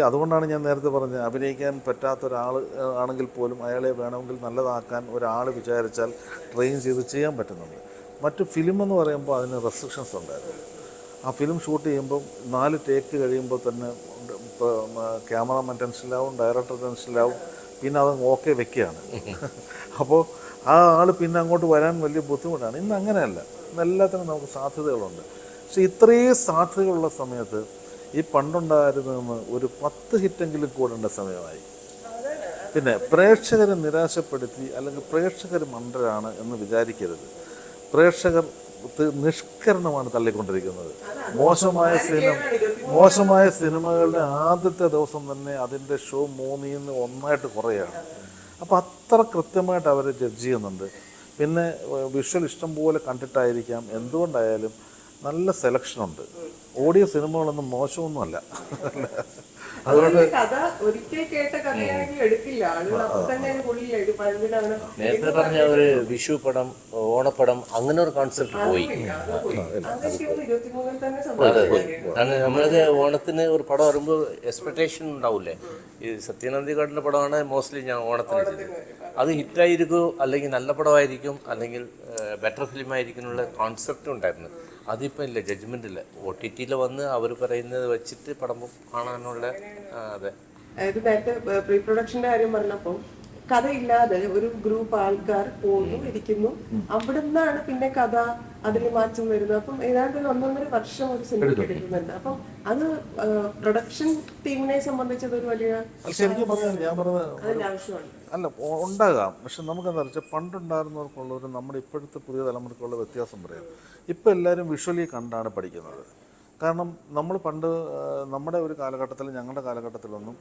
അതുകൊണ്ടാണ് ഞാൻ നേരത്തെ പറഞ്ഞത്, അഭിനയിക്കാൻ പറ്റാത്ത ഒരാൾ ആണെങ്കിൽ പോലും അയാളെ വേണമെങ്കിൽ നല്ലതാക്കാൻ ഒരാൾ വിചാരിച്ചാൽ ട്രെയിൻ ചെയ്ത് ചെയ്യാൻ പറ്റുന്നുണ്ട്. മറ്റു ഫിലിം എന്ന് പറയുമ്പോൾ അതിന് റെസ്ട്രിക്ഷൻസ് ഉണ്ടായിരുന്നു. ആ ഫിലിം ഷൂട്ട് ചെയ്യുമ്പം 4 ടേക്ക് കഴിയുമ്പോൾ തന്നെ ക്യാമറമാൻ ടെൻഷനിലാവും, ഡയറക്ടർ ടെൻഷനിലാവും, പിന്നെ അത് ഓക്കെ വെക്കുകയാണ്. അപ്പോൾ ആ ആൾ പിന്നെ അങ്ങോട്ട് വരാൻ വലിയ ബുദ്ധിമുട്ടാണ്. ഇന്ന് അങ്ങനെയല്ല, ഇന്ന് എല്ലാത്തിനും നമുക്ക് സാധ്യതകളുണ്ട്. പക്ഷെ ഇത്രയും സാധ്യതകളുള്ള സമയത്ത് ഈ പണ്ടുണ്ടായിരുന്നെന്ന് ഒരു 10 ഹിറ്റെങ്കിലും കൂടേണ്ട സമയമായി. പിന്നെ പ്രേക്ഷകരെ നിരാശപ്പെടുത്തി അല്ലെങ്കിൽ പ്രേക്ഷകർ മണ്ടരാണ് എന്ന് വിചാരിക്കരുത്. പ്രേക്ഷകർ നിഷ്കരണമാണ് തള്ളിക്കൊണ്ടിരിക്കുന്നത്. മോശമായ സിനിമകളുടെ ആദ്യത്തെ ദിവസം തന്നെ അതിൻ്റെ ഷോ 3-ൽ നിന്ന് 1 കുറയാണ്. അപ്പോൾ അത്ര കൃത്യമായിട്ട് അവർ ജഡ്ജ് ചെയ്യുന്നുണ്ട്. പിന്നെ വിഷ്വൽ ഇഷ്ടം പോലെ കണ്ടിട്ടായിരിക്കാം, എന്തുകൊണ്ടായാലും നല്ല സെലക്ഷനുണ്ട്. ഓഡിയോ സിനിമകളൊന്നും മോശമൊന്നുമല്ല. അതുകൊണ്ട് കഥ ഒരിക്കൽ കേട്ട കഥയാണെങ്കിൽ എടുക്കില്ല ആളുകൾ, അപ്പൊ തന്നെ പുള്ളിയായിട്ട് പഴഞ്ഞിട്ടാണ്. നേരത്തെ പറഞ്ഞ ഒരു വിഷു പടം, ഓണപ്പടം, അങ്ങനെ ഒരു കോൺസെപ്റ്റ് പോയി. കാരണം നമ്മളത് ഓണത്തിന് ഒരു പടം വരുമ്പോൾ എക്സ്പെക്ടേഷൻ ഉണ്ടാവില്ലേ. ഈ സത്യനന്ദിക്കാടിൻ്റെ പടമാണ് മോസ്റ്റ്ലി ഞാൻ ഓണത്തിന് ചെയ്തത്. അത് ഹിറ്റായിരിക്കും, അല്ലെങ്കിൽ നല്ല പടമായിരിക്കും, അല്ലെങ്കിൽ ബെറ്റർ ഫിലിം ആയിരിക്കും എന്നുള്ള കോൺസെപ്റ്റ് ഉണ്ടായിരുന്നു. അതിപ്പോൾ ഇല്ല, ജഡ്ജ്മെൻ്റ് ഇല്ല. OTT വന്ന് അവർ പറയുന്നത് വെച്ചിട്ട് പടം കാണാനുള്ള അതെ. ഇത് നേരത്തെ പ്രീ പ്രൊഡക്ഷന്റെ കാര്യം പറഞ്ഞപ്പോൾ കഥയില്ലാതെ ഒരു ഗ്രൂപ്പ് ആൾക്കാർ പോകുന്നു, ഇരിക്കുന്നു, അവിടെ നിന്നാണ് പിന്നെ കഥ അതിൽ മാറ്റം വരുന്നത്. അപ്പം ഏതാണ്ട് 1.5 വർഷം ഒരു സിനിമയ്ക്ക് എടുക്കുന്നുണ്ട്. അപ്പം അത് പ്രൊഡക്ഷൻ ടീമിനെ സംബന്ധിച്ചത് ഒരു വലിയ ശരിക്കും പറഞ്ഞാൽ ഞാൻ പറഞ്ഞത് അതിന്റെ ആവശ്യമാണ്. അല്ല, ഉണ്ടാകാം. പക്ഷെ നമുക്കെന്താ വെച്ചാൽ പണ്ടുണ്ടായിരുന്നവർക്കുള്ളവർ നമ്മുടെ ഇപ്പോഴത്തെ പുതിയ തലമുറയ്ക്കുള്ള വ്യത്യാസം പറയാം. ഇപ്പോൾ എല്ലാവരും വിഷ്വലി കണ്ടാണ് പഠിക്കുന്നത്. കാരണം നമ്മൾ പണ്ട് നമ്മുടെ ഒരു കാലഘട്ടത്തിൽ, ഞങ്ങളുടെ കാലഘട്ടത്തിലൊന്നും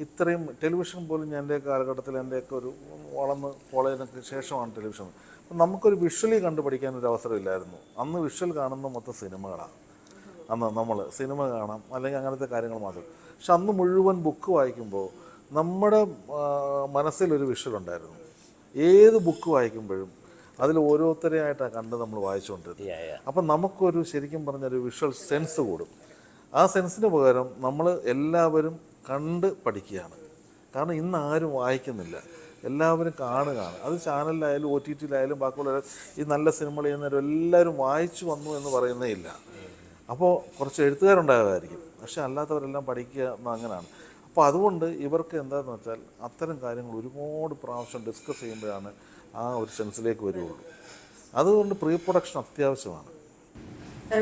ഇത്രയും ടെലിവിഷൻ പോലും എൻ്റെ കാലഘട്ടത്തിൽ എൻ്റെയൊക്കെ ഒരു വളർന്ന് കോളേജിനൊക്കെ ശേഷമാണ് ടെലിവിഷൻ. അപ്പം നമുക്കൊരു വിഷ്വലി കണ്ടു പഠിക്കാനൊരു അവസരമില്ലായിരുന്നു. അന്ന് വിഷ്വൽ കാണുന്ന മൊത്തം സിനിമകളാണ്. അന്ന് നമ്മൾ സിനിമ കാണാം, അല്ലെങ്കിൽ അങ്ങനത്തെ കാര്യങ്ങൾ മാത്രം. പക്ഷെ അന്ന് മുഴുവൻ ബുക്ക് വായിക്കുമ്പോൾ നമ്മുടെ മനസ്സിലൊരു വിഷ്വൽ ഉണ്ടായിരുന്നു. ഏത് ബുക്ക് വായിക്കുമ്പോഴും അതിൽ ഓരോരുത്തരെയായിട്ടാണ് കണ്ട് നമ്മൾ വായിച്ചുകൊണ്ടിരുന്നത്. അപ്പം നമുക്കൊരു ശരിക്കും പറഞ്ഞൊരു വിഷ്വൽ സെൻസ് കൂടും. ആ സെൻസിന് പകരം നമ്മൾ എല്ലാവരും കണ്ട് പഠിക്കുകയാണ്. കാരണം ഇന്ന് ആരും വായിക്കുന്നില്ല, എല്ലാവരും കാണുകയാണ്. അത് ചാനലിലായാലും OTT ബാക്കിയുള്ള ഈ നല്ല സിനിമകൾ ചെയ്യുന്നവരും എല്ലാവരും വായിച്ചു വന്നു എന്ന് പറയുന്നേ ഇല്ല. അപ്പോൾ കുറച്ച് എഴുത്തുകാരുണ്ടായതായിരിക്കും, പക്ഷെ അല്ലാത്തവരെല്ലാം പഠിക്കുക അങ്ങനെയാണ്. അപ്പോൾ അതുകൊണ്ട് ഇവർക്ക് എന്താണെന്ന് വെച്ചാൽ അത്തരം കാര്യങ്ങൾ ഒരുപാട് പ്രാവശ്യം ഡിസ്കസ് ചെയ്യുമ്പോഴാണ് ആ ഒരു സെൻസിലേക്ക് വരുള്ളൂ. അതുകൊണ്ട് പ്രീ പ്രൊഡക്ഷൻ അത്യാവശ്യമാണ്.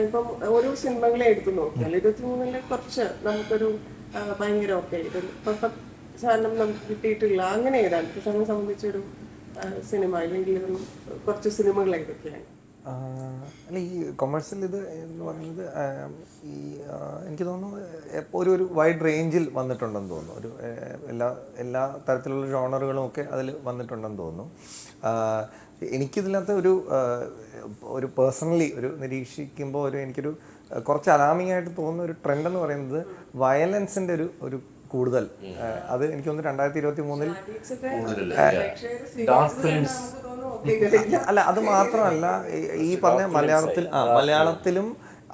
ഇപ്പം ഓരോ സിനിമകളെ എടുത്തു നോക്കിയാൽ 23 കുറച്ച് നമുക്കൊരു ഭയങ്കര ഓക്കെ ഇതൊരു പെർഫെക്റ്റ് സാധനം നമുക്ക് കിട്ടിയിട്ടില്ല, അങ്ങനെ ഏതാണ് പ്രശ്നം സംബന്ധിച്ചൊരു സിനിമ അല്ലെങ്കിൽ ഒരു കുറച്ച് സിനിമകൾ ഏതൊക്കെയാണ്? അല്ല, ഈ കൊമേഴ്സ്യൽ ഇത് എന്ന് പറയുന്നത് എനിക്ക് തോന്നുന്നു ഒരു വൈഡ് റേഞ്ചിൽ വന്നിട്ടുണ്ടെന്ന് തോന്നുന്നു. ഒരു എല്ലാ തരത്തിലുള്ള ജോണറുകളും ഒക്കെ അതിൽ വന്നിട്ടുണ്ടെന്ന് തോന്നുന്നു. എനിക്കിതിനകത്ത് ഒരു പേഴ്സണലി ഒരു നിരീക്ഷിക്കുമ്പോൾ എനിക്കൊരു കുറച്ച് അലാമിംഗ് ആയിട്ട് തോന്നുന്ന ഒരു ട്രെൻഡ് എന്ന് പറയുന്നത് വയലൻസിൻ്റെ ഒരു കൂടുതൽ. അത് എനിക്ക് തോന്നുന്നു 2023 അല്ല, അത് മാത്രമല്ല ഈ പറഞ്ഞ മലയാളത്തിലും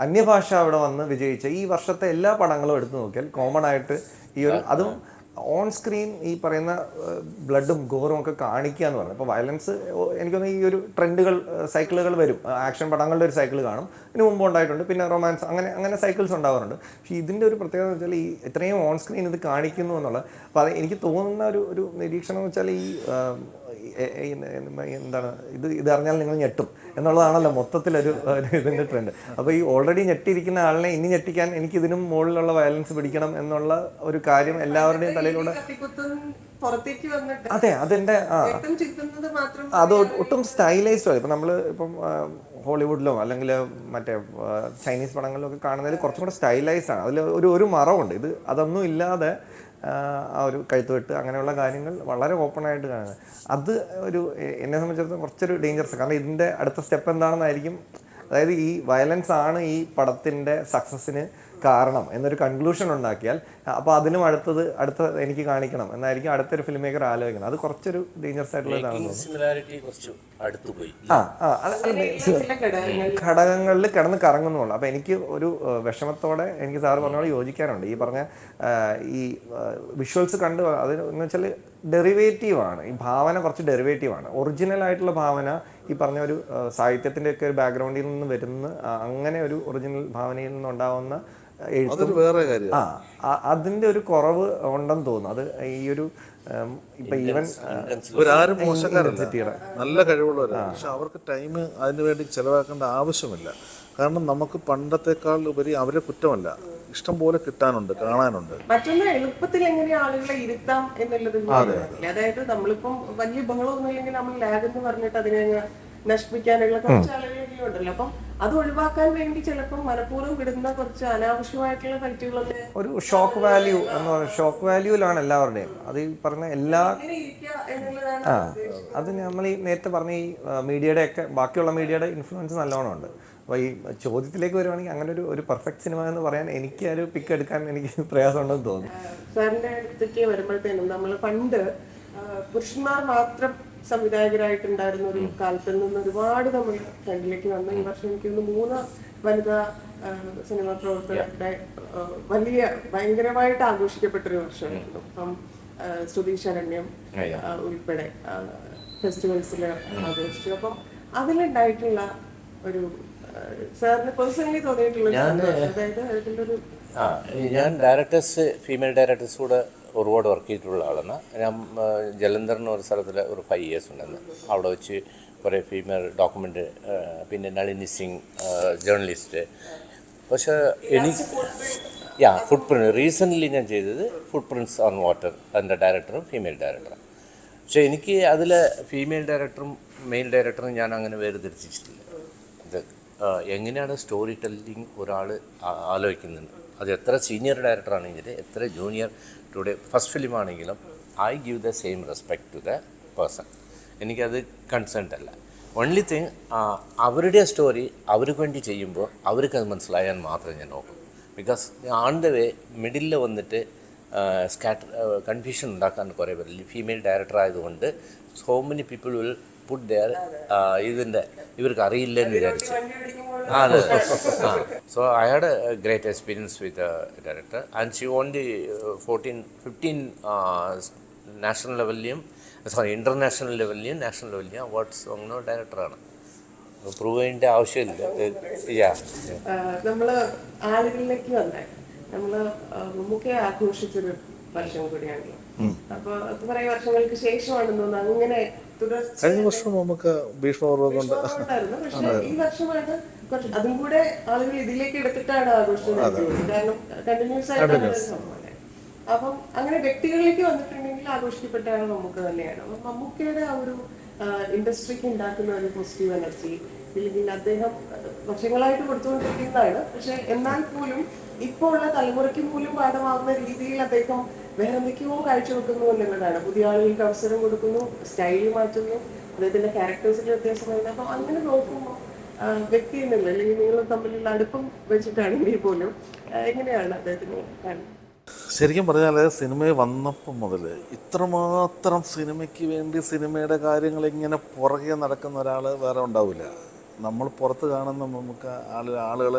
അന്യഭാഷ അവിടെ വന്ന് വിജയിച്ച ഈ വർഷത്തെ എല്ലാ പടങ്ങളും എടുത്തു നോക്കിയാൽ കോമൺ ആയിട്ട് ഈ ഒരു അതും ഓൺ സ്ക്രീൻ ഈ പറയുന്ന ബ്ലഡും ഗോറും ഒക്കെ കാണിക്കുക എന്ന് പറയുന്നത്. ഇപ്പോൾ വയലൻസ് എനിക്കൊന്ന് ഈ ഒരു ട്രെൻഡുകൾ സൈക്കിളുകൾ വരും. ആക്ഷൻ പടങ്ങളുടെ ഒരു സൈക്കിൾ കാണും, ഇതിന് മുമ്പ് ഉണ്ടായിട്ടുണ്ട്, പിന്നെ റൊമാൻസ്, അങ്ങനെ സൈക്കിൾസ് ഉണ്ടാവാറുണ്ട്. പക്ഷേ ഇതിൻ്റെ ഒരു പ്രത്യേകത എന്ന് വെച്ചാൽ ഈ ഇത്രയും ഓൺ സ്ക്രീൻ ഇത് കാണിക്കുന്നു എന്നുള്ളത്. അപ്പോൾ അത് എനിക്ക് തോന്നുന്ന ഒരു നിരീക്ഷണം എന്ന് വെച്ചാൽ എന്താണ് ഇത് അറിഞ്ഞാൽ നിങ്ങൾ ഞെട്ടും എന്നുള്ളതാണല്ലോ മൊത്തത്തിലൊരു ഇതിൻ്റെ ട്രെൻഡ്. അപ്പോൾ ഈ ഓൾറെഡി ഞെട്ടിയിരിക്കുന്ന ആളിനെ ഇനി ഞെട്ടിക്കാൻ എനിക്ക് ഇതിനും മുകളിലുള്ള വയലൻസ് പിടിക്കണം എന്നുള്ള ഒരു കാര്യം എല്ലാവരുടെയും തലയിലൂടെ. അതെ, അതെൻ്റെ അത് ഒട്ടും സ്റ്റൈലൈസ്ഡോ. ഇപ്പം നമ്മൾ ഹോളിവുഡിലോ അല്ലെങ്കിൽ മറ്റേ ചൈനീസ് പടങ്ങളിലൊക്കെ കാണുന്നതിൽ കുറച്ചും കൂടെ സ്റ്റൈലൈസ്ഡ് ആണ്. അതിൽ ഒരു മറവുണ്ട്. അതൊന്നും ഇല്ലാതെ ആ ഒരു കഴുത്തുവെട്ട് അങ്ങനെയുള്ള കാര്യങ്ങൾ വളരെ ഓപ്പണായിട്ട് കാണുന്നത്. അത് എന്നെ സംബന്ധിച്ചിടത്തോളം കുറച്ചൊരു ഡേഞ്ചറസ്. കാരണം ഇതിൻ്റെ അടുത്ത സ്റ്റെപ്പ് എന്താണെന്നായിരിക്കും. അതായത് ഈ വയലൻസ് ആണ് ഈ പടത്തിൻ്റെ സക്സസ്സിന് കാരണം എന്നൊരു കൺക്ലൂഷൻ ഉണ്ടാക്കിയാൽ അപ്പോൾ അതിനും അടുത്ത എനിക്ക് കാണിക്കണം എന്നായിരിക്കും അടുത്തൊരു ഫിലിം മേക്കർ ആലോചിക്കണം. അത് കുറച്ചൊരു ഡേഞ്ചറസ് ആയിട്ടുള്ള ഇതാണെന്ന് ഘടകങ്ങളിൽ കിടന്ന് കറങ്ങുന്നുള്ളൂ. അപ്പോൾ എനിക്ക് ഒരു വിഷമത്തോടെ എനിക്ക് സാറ് പറഞ്ഞോട് യോജിക്കാനുണ്ട്. ഈ പറഞ്ഞ ഈ വിഷ്വൽസ് കണ്ട് അത് എന്ന് വെച്ചാൽ ഡെറിവേറ്റീവാണ്. ഈ ഭാവന കുറച്ച് ഡെറിവേറ്റീവാണ്. ഒറിജിനൽ ആയിട്ടുള്ള ഭാവന ഈ പറഞ്ഞ ഒരു സാഹിത്യത്തിൻ്റെയൊക്കെ ഒരു ബാക്ക്ഗ്രൗണ്ടിൽ നിന്ന് വരുന്ന അങ്ങനെ ഒരു ഒറിജിനൽ ഭാവനയിൽ നിന്നുണ്ടാവുന്ന എഴുത്തും വേറെ കാര്യം അതിൻ്റെ ഒരു കുറവ് ഉണ്ടെന്ന് തോന്നുന്നു. അത് ഈ ഒരു ഇപ്പം ഈവൻ ആരും മോശക്കാരല്ല, നല്ല കഴിവുള്ളവരാണ്. പക്ഷെ അവർക്ക് ടൈം അതിന് വേണ്ടി ചിലവാക്കേണ്ട ആവശ്യമില്ല. കാരണം നമുക്ക് പണ്ടത്തെക്കാൾ ഉപരി അവരെ കുറ്റമല്ല, ഇഷ്ടം പോലെ കിട്ടാനുണ്ട്, കാണാനുണ്ട്. മറ്റൊന്ന് എളുപ്പത്തിൽ എങ്ങനെ ആളുകളെ ഇരുത്താം എന്നുള്ളത്. അതായത് നമ്മളിപ്പം വലിയ ബഹളമൊന്നും ഇല്ലെങ്കിൽ നമ്മൾ ലാഗ് എന്ന് പറഞ്ഞിട്ട് അതിനെ നശിപ്പിക്കാനുള്ള കുറച്ച് ആളുകളെങ്കിലും ഉണ്ടല്ലോ. അപ്പം അത് ഒഴിവാക്കാൻ വേണ്ടി ചിലപ്പോൾ മനഃപൂർവ്വം വിടുന്ന കുറച്ച് അനാവശ്യമായിട്ടുള്ള ഫൈറ്റുകളൊക്കെ ഒരു ഷോക്ക് വാല്യൂ എന്ന് പറയുന്നത്. ഷോക്ക് വാല്യൂലാണ് എല്ലാവരുടെയും. അത് ഈ പറഞ്ഞ എല്ലാ അത് നമ്മൾ ഈ നേരത്തെ പറഞ്ഞ ഈ മീഡിയയുടെ ഒക്കെ ബാക്കിയുള്ള മീഡിയയുടെ ഇൻഫ്ലുവൻസ് നല്ലോണം ഉണ്ട്. അപ്പോൾ ഈ ചോദ്യത്തിലേക്ക് വരുവാണെങ്കിൽ അങ്ങനെ ഒരു പെർഫെക്റ്റ് സിനിമ എന്ന് പറയാൻ എനിക്ക് ഒരു പിക്ക് എടുക്കാൻ എനിക്ക് പ്രയാസമുണ്ടെന്ന് തോന്നുന്നു. സാറിന്റെ അടുത്തേക്ക് വരുമ്പോഴത്തേനും നമ്മൾ പണ്ട് പുരുഷന്മാർ മാത്രം സംവിധായകരായിട്ടുണ്ടായിരുന്ന ഒരു കാലത്തിൽ നിന്ന് ഒരുപാട് നമ്മൾ ഫ്രണ്ടിലേക്ക് വന്നു. ഈ വർഷം എനിക്ക് 3 വനിതാ സിനിമാ പ്രവർത്തകരുടെ വലിയ ഭയങ്കരമായിട്ട് ആഘോഷിക്കപ്പെട്ടൊരു വർഷമായിരുന്നു. അപ്പം ശ്രുതി ശരണ്യം ഉൾപ്പെടെ ഫെസ്റ്റിവൽസിൽ ആഘോഷിച്ചു. അപ്പം അതിലുണ്ടായിട്ടുള്ള ഒരു സാറിന് പേഴ്സണലി തോന്നിയിട്ടുള്ള അതായത് അതിൻ്റെ ഒരു ഞാൻ ഫീമെയിൽ ഡയറക്ടേഴ്സ് കൂടെ ഒരുപാട് വർക്ക് ചെയ്തിട്ടുള്ള ആളാണ്. ഞാൻ ജലന്ധർ എന്ന് ഒരു സ്ഥലത്തിൽ ഒരു 5 years ഉണ്ടെന്ന്. അവിടെ വെച്ച് കുറേ ഫീമെയിൽ ഡോക്യുമെൻ്റ്, പിന്നെ നളിനി സിംഗ് ജേർണലിസ്റ്റ്. പക്ഷേ എനിക്ക് ഫുട് പ്രിൻറ്റ് റീസെൻ്റ്ലി ഞാൻ ചെയ്തത് ഫുട് പ്രിൻറ്റ്സ് ഓൺ വാട്ടർ. അതിൻ്റെ ഡയറക്ടറും ഫീമെയിൽ ഡയറക്ടറും. പക്ഷേ എനിക്ക് അതിൽ ഫീമെയിൽ ഡയറക്ടറും മെയിൽ ഡയറക്ടറും ഞാൻ അങ്ങനെ വേർതിരിച്ചിട്ടില്ല. ഇത് എങ്ങനെയാണ് സ്റ്റോറി ടെല്ലിങ് ഒരാൾ ആലോചിക്കുന്നുണ്ട്. അത് എത്ര സീനിയർ ഡയറക്ടർ ആണെങ്കിലും എത്ര ജൂനിയർ ടുഡേ ഫസ്റ്റ് ഫിലിം ആണെങ്കിലും I give the same respect to the person. എനിക്കത് കൺസേൺഡ് അല്ല. ഓൺലി തിങ് അവരുടെ സ്റ്റോറി അവർക്ക് വേണ്ടി ചെയ്യുമ്പോൾ അവർക്ക് അത് മനസ്സിലായാൽ മാത്രമേ ഞാൻ നോക്കൂ. ബിക്കോസ് ഓൺ ദ വേ മിഡിലിൽ വന്നിട്ട് കൺഫ്യൂഷൻ ഉണ്ടാക്കാൻ കുറേ പേര് ഫീമെയിൽ ഡയറക്ടർ ആയതുകൊണ്ട് so many people will put their ഇതിൻ്റെ ഇവർക്ക് അറിയില്ലെന്ന് വിചാരിച്ച്. അതെ. So I had a great experience with director and she only 15 national ലെവലിലും international ലെവലിലും national ലെവലിലും awards വാങ്ങുന്ന ഡയറക്ടറാണ്. പ്രൂവ് ചെയ്യേണ്ട ആവശ്യമില്ല. നമ്മൾ ആളുകളിലേക്ക് വന്നേ നമ്മൾ മമ്മൂക്കെ ആഘോഷിച്ചൊരു വർഷം കൂടിയാണല്ലോ. അപ്പൊ കുറെ വർഷങ്ങൾക്ക് ശേഷമാണെന്ന് തോന്നുന്നു അങ്ങനെ കഴിഞ്ഞ വർഷം നമുക്ക് ഭീഷ്മപർവ്വം പക്ഷേ ഈ വർഷമാണ് കുറച്ച് അതും കൂടെ ആളുകൾ ഇതിലേക്ക് എടുത്തിട്ടാണ് ആഘോഷിച്ചത്. കാരണം കണ്ടിന്യൂസ് ആയിട്ട് സംഭവമല്ലേ. അപ്പം അങ്ങനെ വ്യക്തികളിലേക്ക് വന്നിട്ടുണ്ടെങ്കിൽ ആഘോഷിക്കപ്പെട്ടാണ് മമ്മൂക്ക തന്നെയാണ്. അപ്പം മമ്മൂക്കയുടെ ആ ഒരു ഇൻഡസ്ട്രിക്ക് ഉണ്ടാക്കുന്ന ഒരു പോസിറ്റീവ് എനർജി ഇല്ലെങ്കിൽ അദ്ദേഹം വർഷങ്ങളായിട്ട് കൊടുത്തുകൊണ്ടിരിക്കുന്നതാണ്. പക്ഷെ എന്നാൽ പോലും ഇപ്പോൾ ഉള്ള തലമുറയ്ക്ക് പോലും പാഠമാകുന്ന രീതിയിൽ അദ്ദേഹം വേറെ എന്തൊക്കെയോ കാഴ്ചവെക്കുന്നു എന്നുള്ളതാണ്. പുതിയ ആളുകൾക്ക് അവസരം കൊടുക്കുന്നു, സ്റ്റൈൽ മാറ്റുന്നു, അദ്ദേഹത്തിന്റെ ക്യാരക്ടേഴ്സിന്റെ വ്യത്യാസം വരുന്നത്. അപ്പം അങ്ങനെ നോക്കുമ്പോൾ വ്യക്തി എന്നുള്ള അല്ലെങ്കിൽ നിങ്ങൾ തമ്മിലുള്ള അടുപ്പം വെച്ചിട്ടാണെങ്കിൽ പോലും എങ്ങനെയാണ് അദ്ദേഹത്തിന് കാണുന്നത്? ശരിക്കും പറഞ്ഞാൽ സിനിമ വന്നപ്പം മുതൽ ഇത്രമാത്രം സിനിമയ്ക്ക് വേണ്ടി സിനിമയുടെ കാര്യങ്ങൾ ഇങ്ങനെ പുറകെ നടക്കുന്ന ഒരാൾ വേറെ ഉണ്ടാവില്ല. നമ്മൾ പുറത്ത് കാണുന്ന നമുക്ക് ആളുകൾ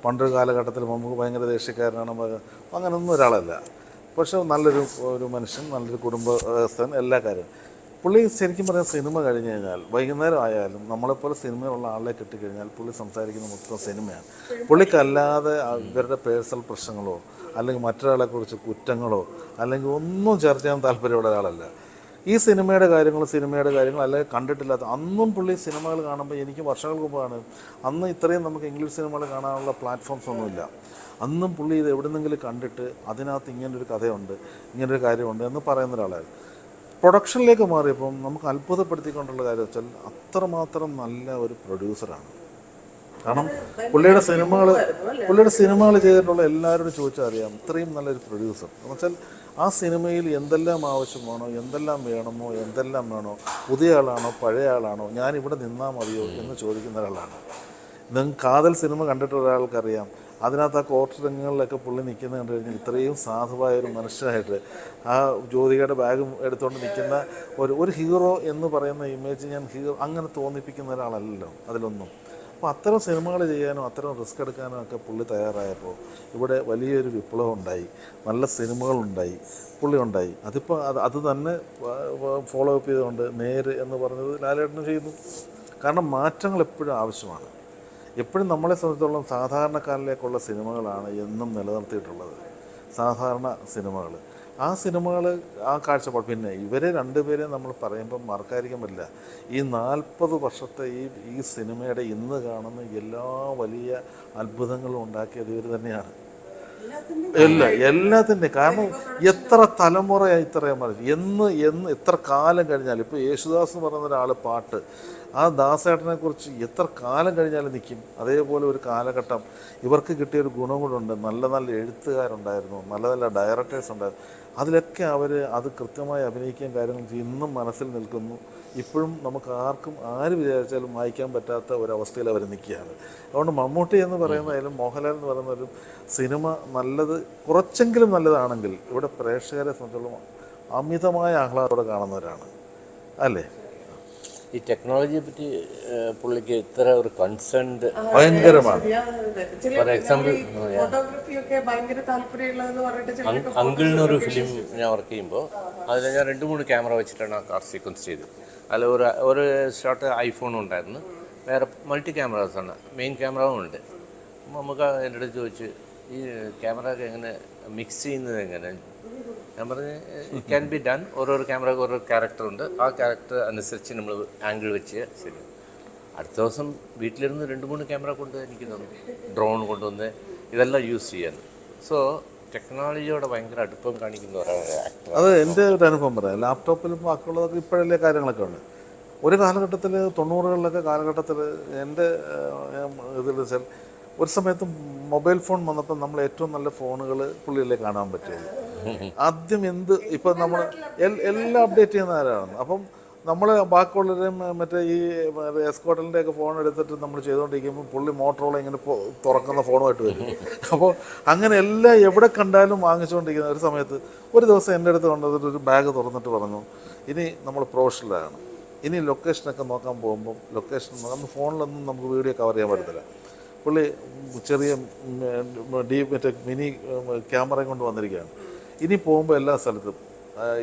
പണ്ടൊരു കാലഘട്ടത്തിൽ നമുക്ക് ഭയങ്കര ദേഷ്യക്കാരനാണ്, അങ്ങനെയൊന്നും ഒരാളല്ല. പക്ഷെ ഒരു മനുഷ്യൻ, നല്ലൊരു കുടുംബസ്ഥൻ, എല്ലാ കാര്യവും. പുള്ളി ശരിക്കും പറയാൻ സിനിമ കഴിഞ്ഞ് കഴിഞ്ഞാൽ വൈകുന്നേരം ആയാലും നമ്മളെപ്പോലെ സിനിമയുള്ള ആളെ കിട്ടിക്കഴിഞ്ഞാൽ പുള്ളി സംസാരിക്കുന്ന മൊത്തം സിനിമയാണ്. പുള്ളിക്കല്ലാതെ ഇവരുടെ പേഴ്സണൽ പ്രശ്നങ്ങളോ അല്ലെങ്കിൽ മറ്റൊരാളെക്കുറിച്ച് കുറ്റങ്ങളോ അല്ലെങ്കിൽ ഒന്നും ചർച്ച ചെയ്യാൻ താല്പര്യമുള്ള ഒരാളല്ല. ഈ സിനിമയുടെ കാര്യങ്ങൾ അല്ലെങ്കിൽ കണ്ടിട്ടില്ലാത്ത അന്നും പുള്ളി സിനിമകൾ കാണുമ്പോൾ എനിക്ക് വർഷങ്ങൾക്ക് മുമ്പാണ്, അന്ന് ഇത്രയും നമുക്ക് ഇംഗ്ലീഷ് സിനിമകൾ കാണാനുള്ള പ്ലാറ്റ്ഫോംസ് ഒന്നുമില്ല. അന്നും പുള്ളി ഇത് എവിടെന്നെങ്കിലും കണ്ടിട്ട് അതിനകത്ത് ഇങ്ങനൊരു കഥയുണ്ട്, ഇങ്ങനൊരു കാര്യമുണ്ട് എന്ന് പറയുന്ന ഒരാളായിരുന്നു. പ്രൊഡക്ഷനിലേക്ക് മാറിയപ്പം നമുക്ക് അത്ഭുതപ്പെടുത്തിക്കൊണ്ടുള്ള കാര്യം വെച്ചാൽ അത്രമാത്രം നല്ല ഒരു പ്രൊഡ്യൂസറാണ്. കാരണം പുള്ളിയുടെ സിനിമകൾ ചെയ്തിട്ടുള്ള എല്ലാവരോടും ചോദിച്ചാൽ അറിയാം, ഇത്രയും നല്ലൊരു പ്രൊഡ്യൂസർ എന്ന് വെച്ചാൽ ആ സിനിമയിൽ എന്തെല്ലാം ആവശ്യമാണോ, എന്തെല്ലാം വേണമോ, എന്തെല്ലാം വേണോ, പുതിയ ആളാണോ പഴയ ആളാണോ, ഞാനിവിടെ നിന്നാൽ മതിയോ എന്ന് ചോദിക്കുന്ന ഒരാളാണ്. നിങ്ങൾക്ക് കാതൽ സിനിമ കണ്ടിട്ടുള്ള ഒരാൾക്കറിയാം, അതിനകത്ത് ആ കോർട്ട് രംഗങ്ങളിലൊക്കെ പുള്ളി നിൽക്കുന്നത് കണ്ടു കഴിഞ്ഞാൽ ഇത്രയും സാധുവായൊരു മനുഷ്യനായിട്ട് ആ ജ്യോതികയുടെ ബാഗും എടുത്തുകൊണ്ട് നിൽക്കുന്ന ഒരു ഹീറോ എന്ന് പറയുന്ന ഇമേജ് അങ്ങനെ തോന്നിപ്പിക്കുന്ന ഒരാളല്ലല്ലോ അതിലൊന്നും. അപ്പോൾ അത്തരം സിനിമകൾ ചെയ്യാനും അത്തരം റിസ്ക് എടുക്കാനും ഒക്കെ പുള്ളി തയ്യാറായപ്പോൾ ഇവിടെ വലിയൊരു വിപ്ലവം ഉണ്ടായി, നല്ല സിനിമകളുണ്ടായി, പുള്ളി ഉണ്ടായി. അതിപ്പോൾ അത് തന്നെ ഫോളോ അപ്പ് ചെയ്തുകൊണ്ട് നേര് എന്ന് പറഞ്ഞത് ലാലേട്ടനും ചെയ്യുന്നു. കാരണം മാറ്റങ്ങൾ എപ്പോഴും ആവശ്യമാണ്. എപ്പോഴും നമ്മളെ സംബന്ധിച്ചിടത്തോളം സാധാരണക്കാരിലേക്കുള്ള സിനിമകളാണ് എന്നും നിലനിർത്തിയിട്ടുള്ളത്. സാധാരണ സിനിമകൾ, ആ സിനിമകൾ, ആ കാഴ്ചപ്പാട്. പിന്നെ ഇവരെ രണ്ടുപേരെയും നമ്മൾ പറയുമ്പം മറക്കാതിരിക്കാൻ പറ്റില്ല. ഈ 40 വർഷത്തെ ഈ സിനിമയുടെ ഇന്ന് കാണുന്ന എല്ലാ വലിയ അത്ഭുതങ്ങളും ഉണ്ടാക്കിയത് ഇവർ തന്നെയാണ്. എല്ലാത്തിൻ്റെയും. കാരണം എത്ര തലമുറയായി ഇത്രയും മതി എത്ര കാലം കഴിഞ്ഞാലും. ഇപ്പോൾ യേശുദാസ് എന്ന് പറയുന്ന ഒരാൾ പാട്ട്, ആ ദാസേട്ടനെ കുറിച്ച് എത്ര കാലം കഴിഞ്ഞാലും നിൽക്കും. അതേപോലെ ഒരു കാലഘട്ടം ഇവർക്ക് കിട്ടിയൊരു ഗുണം കൂടെ. നല്ല നല്ല എഴുത്തുകാരുണ്ടായിരുന്നു, നല്ല നല്ല ഡയറക്ടേഴ്സ് ഉണ്ടായിരുന്നു. അതിലൊക്കെ അത് കൃത്യമായി അഭിനയിക്കാൻ കാര്യങ്ങൾ ഇന്നും മനസ്സിൽ നിൽക്കുന്നു. ഇപ്പോഴും നമുക്ക് ആര് വിചാരിച്ചാലും വായിക്കാൻ പറ്റാത്ത ഒരവസ്ഥയിൽ അവർ നിൽക്കുകയാണ്. അതുകൊണ്ട് മമ്മൂട്ടി എന്ന് പറയുന്നതിലും മോഹൻലാൽ എന്ന് പറയുന്ന ഒരു സിനിമ കുറച്ചെങ്കിലും നല്ലതാണെങ്കിൽ ഇവിടെ പ്രേക്ഷകരെ സംബന്ധിച്ചിടത്തോളം അമിതമായ ആഹ്ലാദത്തോടെ കാണുന്നവരാണ്, അല്ലേ? ഈ ടെക്നോളജിയെ പറ്റി പുള്ളിക്ക് ഇത്ര ഒരു കൺസേൺഡ് ഭയങ്കരമാണ്. ഫോർ എക്സാമ്പിൾ അങ്കിളിനൊരു ഫിലിം ഞാൻ വർക്ക് ചെയ്യുമ്പോൾ അതിൽ ഞാൻ 2-3 ക്യാമറ വെച്ചിട്ടാണ് ആ കാർ സീക്വൻസ് ചെയ്തത്. അതിൽ ഒരു ഷോട്ട് ഐഫോണും ഉണ്ടായിരുന്നു, വേറെ മൾട്ടി ക്യാമറാസാണ്, മെയിൻ ക്യാമറയും ഉണ്ട്. നമുക്ക് എൻ്റെ അടുത്ത് ചോദിച്ച് ഈ ക്യാമറയൊക്കെ എങ്ങനെ മിക്സ് ചെയ്യുന്നത് എങ്ങനെ? ഞാൻ പറഞ്ഞ് ക്യാൻ ബി ഡൺ. ഓരോരോ ക്യാമറയ്ക്ക് ഓരോ ക്യാരക്ടറുണ്ട്, ആ ക്യാരക്ടർ അനുസരിച്ച് നമ്മൾ ആംഗിൾ വെച്ച് ശരി. അടുത്ത ദിവസം വീട്ടിലിരുന്ന് 2-3 ക്യാമറ കൊണ്ട് എനിക്ക് തന്നു, ഡ്രോൺ കൊണ്ടുവന്ന് ഇതെല്ലാം യൂസ് ചെയ്യാൻ. സോ ടെക്നോളജിയോടെ ഭയങ്കര അടുപ്പം കാണിക്കുന്ന ഒരാളാണ് ആക്ടർ. അത് എൻ്റെ ഒരു അനുഭവം പറയാം. ലാപ്ടോപ്പിലും ബാക്കിയുള്ളതൊക്കെ ഇപ്പോഴല്ലേ കാര്യങ്ങളൊക്കെ ഉണ്ട്. ഒരു കാലഘട്ടത്തിൽ 90കളിലൊക്കെ കാലഘട്ടത്തിൽ എൻ്റെ ഇതിൽ വെച്ചാൽ ഒരു സമയത്ത് മൊബൈൽ ഫോൺ വന്നപ്പോൾ നമ്മൾ ഏറ്റവും നല്ല ഫോണുകൾ പുള്ളിയിലേ കാണാൻ പറ്റുള്ളൂ. ആദ്യം ഇപ്പം നമ്മൾ എല്ലാം അപ്ഡേറ്റ് ചെയ്യുന്ന ആരാണ്. അപ്പം നമ്മൾ ബാക്കിയുള്ളവരും മറ്റേ ഈ എസ്കോട്ടലിൻ്റെ ഒക്കെ ഫോൺ എടുത്തിട്ട് നമ്മൾ ചെയ്തുകൊണ്ടിരിക്കുമ്പോൾ പുള്ളി മോട്ടറോള ഇങ്ങനെ തുറക്കുന്ന ഫോണുമായിട്ട് വരും. അപ്പോൾ അങ്ങനെ എല്ലാം എവിടെ കണ്ടാലും വാങ്ങിച്ചുകൊണ്ടിരിക്കുന്ന ഒരു സമയത്ത് ഒരു ദിവസം എൻ്റെ അടുത്ത് കൊണ്ടുവന്നിട്ട് ഒരു ബാഗ് തുറന്നിട്ട് പറഞ്ഞു, ഇനി നമ്മൾ പ്രൊഫഷണലാണ്, ഇനി ലൊക്കേഷനൊക്കെ നോക്കാൻ പോകുമ്പം അന്ന് ഫോണിലൊന്നും നമുക്ക് വീഡിയോ കവർ ചെയ്യാൻ പറ്റത്തില്ല. പുള്ളി ചെറിയ മറ്റേ മിനി ക്യാമറയും കൊണ്ട് വന്നിരിക്കുകയാണ്. ഇനി പോകുമ്പോൾ എല്ലാ സ്ഥലത്തും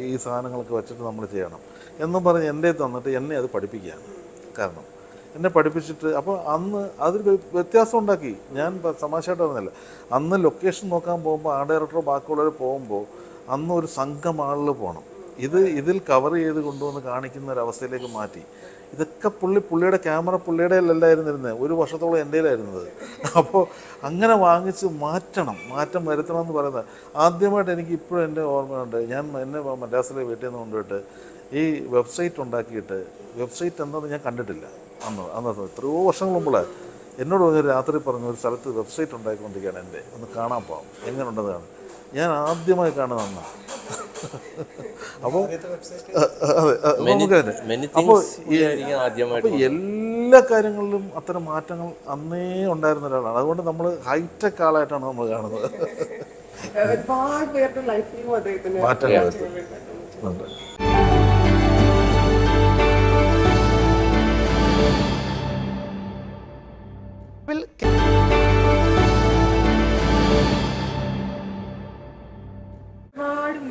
ഈ സാധനങ്ങളൊക്കെ വെച്ചിട്ട് നമ്മൾ ചെയ്യണം എന്നും പറഞ്ഞ് എൻ്റെ തന്നിട്ട് എന്നെ അത് പഠിപ്പിക്കുകയാണ്. കാരണം എന്നെ പഠിപ്പിച്ചിട്ട് അപ്പോൾ അന്ന് അതിൽ വ്യത്യാസം ഉണ്ടാക്കി. ഞാൻ തമാശയായിട്ട് പറഞ്ഞില്ല, അന്ന് ലൊക്കേഷൻ നോക്കാൻ പോകുമ്പോൾ ആ ഡയറക്ടറോ ബാക്കിയുള്ളവർ പോകുമ്പോൾ അന്ന് ഒരു സംഘം ആളുകൾ പോകണം. ഇതിൽ കവർ ചെയ്ത് കൊണ്ടുവന്ന് കാണിക്കുന്ന ഒരവസ്ഥയിലേക്ക് മാറ്റി. ഇതൊക്കെ പുള്ളിയുടെ ക്യാമറ പുള്ളിയുടെ അല്ലായിരുന്നിരുന്നത്, 1 വർഷത്തോളം എൻ്റെയിലായിരുന്നത്. അപ്പോൾ അങ്ങനെ വാങ്ങിച്ച് മാറ്റം വരുത്തണം എന്ന് പറയുന്നത് ആദ്യമായിട്ട് എനിക്ക് ഇപ്പോഴും എൻ്റെ ഓർമ്മയുണ്ട്. എന്നെ മദ്രാസിലെ വീട്ടിൽ നിന്ന് കൊണ്ടുപോയിട്ട് ഈ വെബ്സൈറ്റ് ഉണ്ടാക്കിയിട്ട്, വെബ്സൈറ്റ് എന്താണെന്ന് ഞാൻ കണ്ടിട്ടില്ല അന്ന് എത്രയോ വർഷങ്ങൾ മുമ്പുള്ളത്. എന്നോട് രാത്രി പറഞ്ഞു ഒരു സ്ഥലത്ത് വെബ്സൈറ്റ് ഉണ്ടാക്കിക്കൊണ്ടിരിക്കുകയാണ്, എൻ്റെ ഒന്ന് കാണാൻ പോകാം, എങ്ങനെ ഉണ്ടെന്ന് കാണും. ഞാൻ ആദ്യമായി കാണുന്ന അപ്പോൾ അപ്പോൾ എല്ലാ കാര്യങ്ങളിലും അത്തരം മാറ്റങ്ങൾ അന്നേ ഉണ്ടായിരുന്ന ഒരാളാണ്. അതുകൊണ്ട് നമ്മൾ ഹൈടെക് ആളായിട്ടാണ് നമ്മൾ കാണുന്നത്. ഒരുപാട് പേരുടെ ലൈഫിലും അദ്ദേഹത്തിന് മാറ്റങ്ങൾ വരുത്തുന്നുണ്ട്.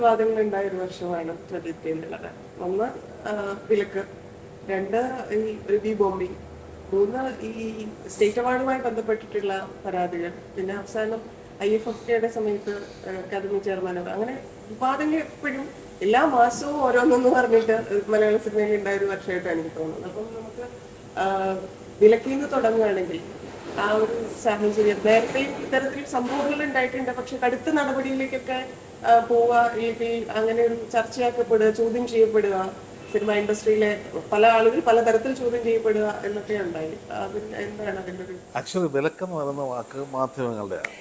വിവാദങ്ങൾ ഉണ്ടായ ഒരു വർഷമാണ് 2023 എന്നുള്ളത്. ഒന്ന് വിലക്ക്, രണ്ട് ഈ റിവ്യൂ ബോംബിംഗ്, മൂന്ന് ഈ സ്റ്റേറ്റ് അവാർഡുമായി ബന്ധപ്പെട്ടിട്ടുള്ള പരാതികൾ, പിന്നെ അവസാനം IFFK സമയത്ത് അക്കാദമി ചെയർമാൻ, അങ്ങനെ വിവാദങ്ങൾ എപ്പോഴും എല്ലാ മാസവും ഓരോന്നെന്ന് പറഞ്ഞിട്ട് മലയാള സിനിമയിൽ ഉണ്ടായ ഒരു വർഷമായിട്ട് എനിക്ക് തോന്നുന്നത്. അപ്പം നമുക്ക് വിലക്കിൽ നിന്ന് തുടങ്ങുകയാണെങ്കിൽ ആ ഒരു സാഹചര്യം നേരത്തെ ഇത്തരത്തിൽ സംഭവങ്ങൾ ഉണ്ടായിട്ടുണ്ട്. പക്ഷെ കടുത്ത നടപടിയിലേക്കൊക്കെ പോവുക, അല്ലെങ്കിൽ അങ്ങനെ ഒരു ചർച്ചയാക്കപ്പെടുക, ചോദ്യം ചെയ്യപ്പെടുക, സിനിമ ഇൻഡസ്ട്രിയിലെ പല ആളുകൾ പലതരത്തിൽ ചോദ്യം ചെയ്യപ്പെടുക എന്നൊക്കെ ഉണ്ടായി. എന്താണ് അതിൻ്റെ ഒരു ആക്ച്വലി വിലക്കെന്ന് പറയുന്ന വാക്ക് മാധ്യമങ്ങളുടെയാണ്.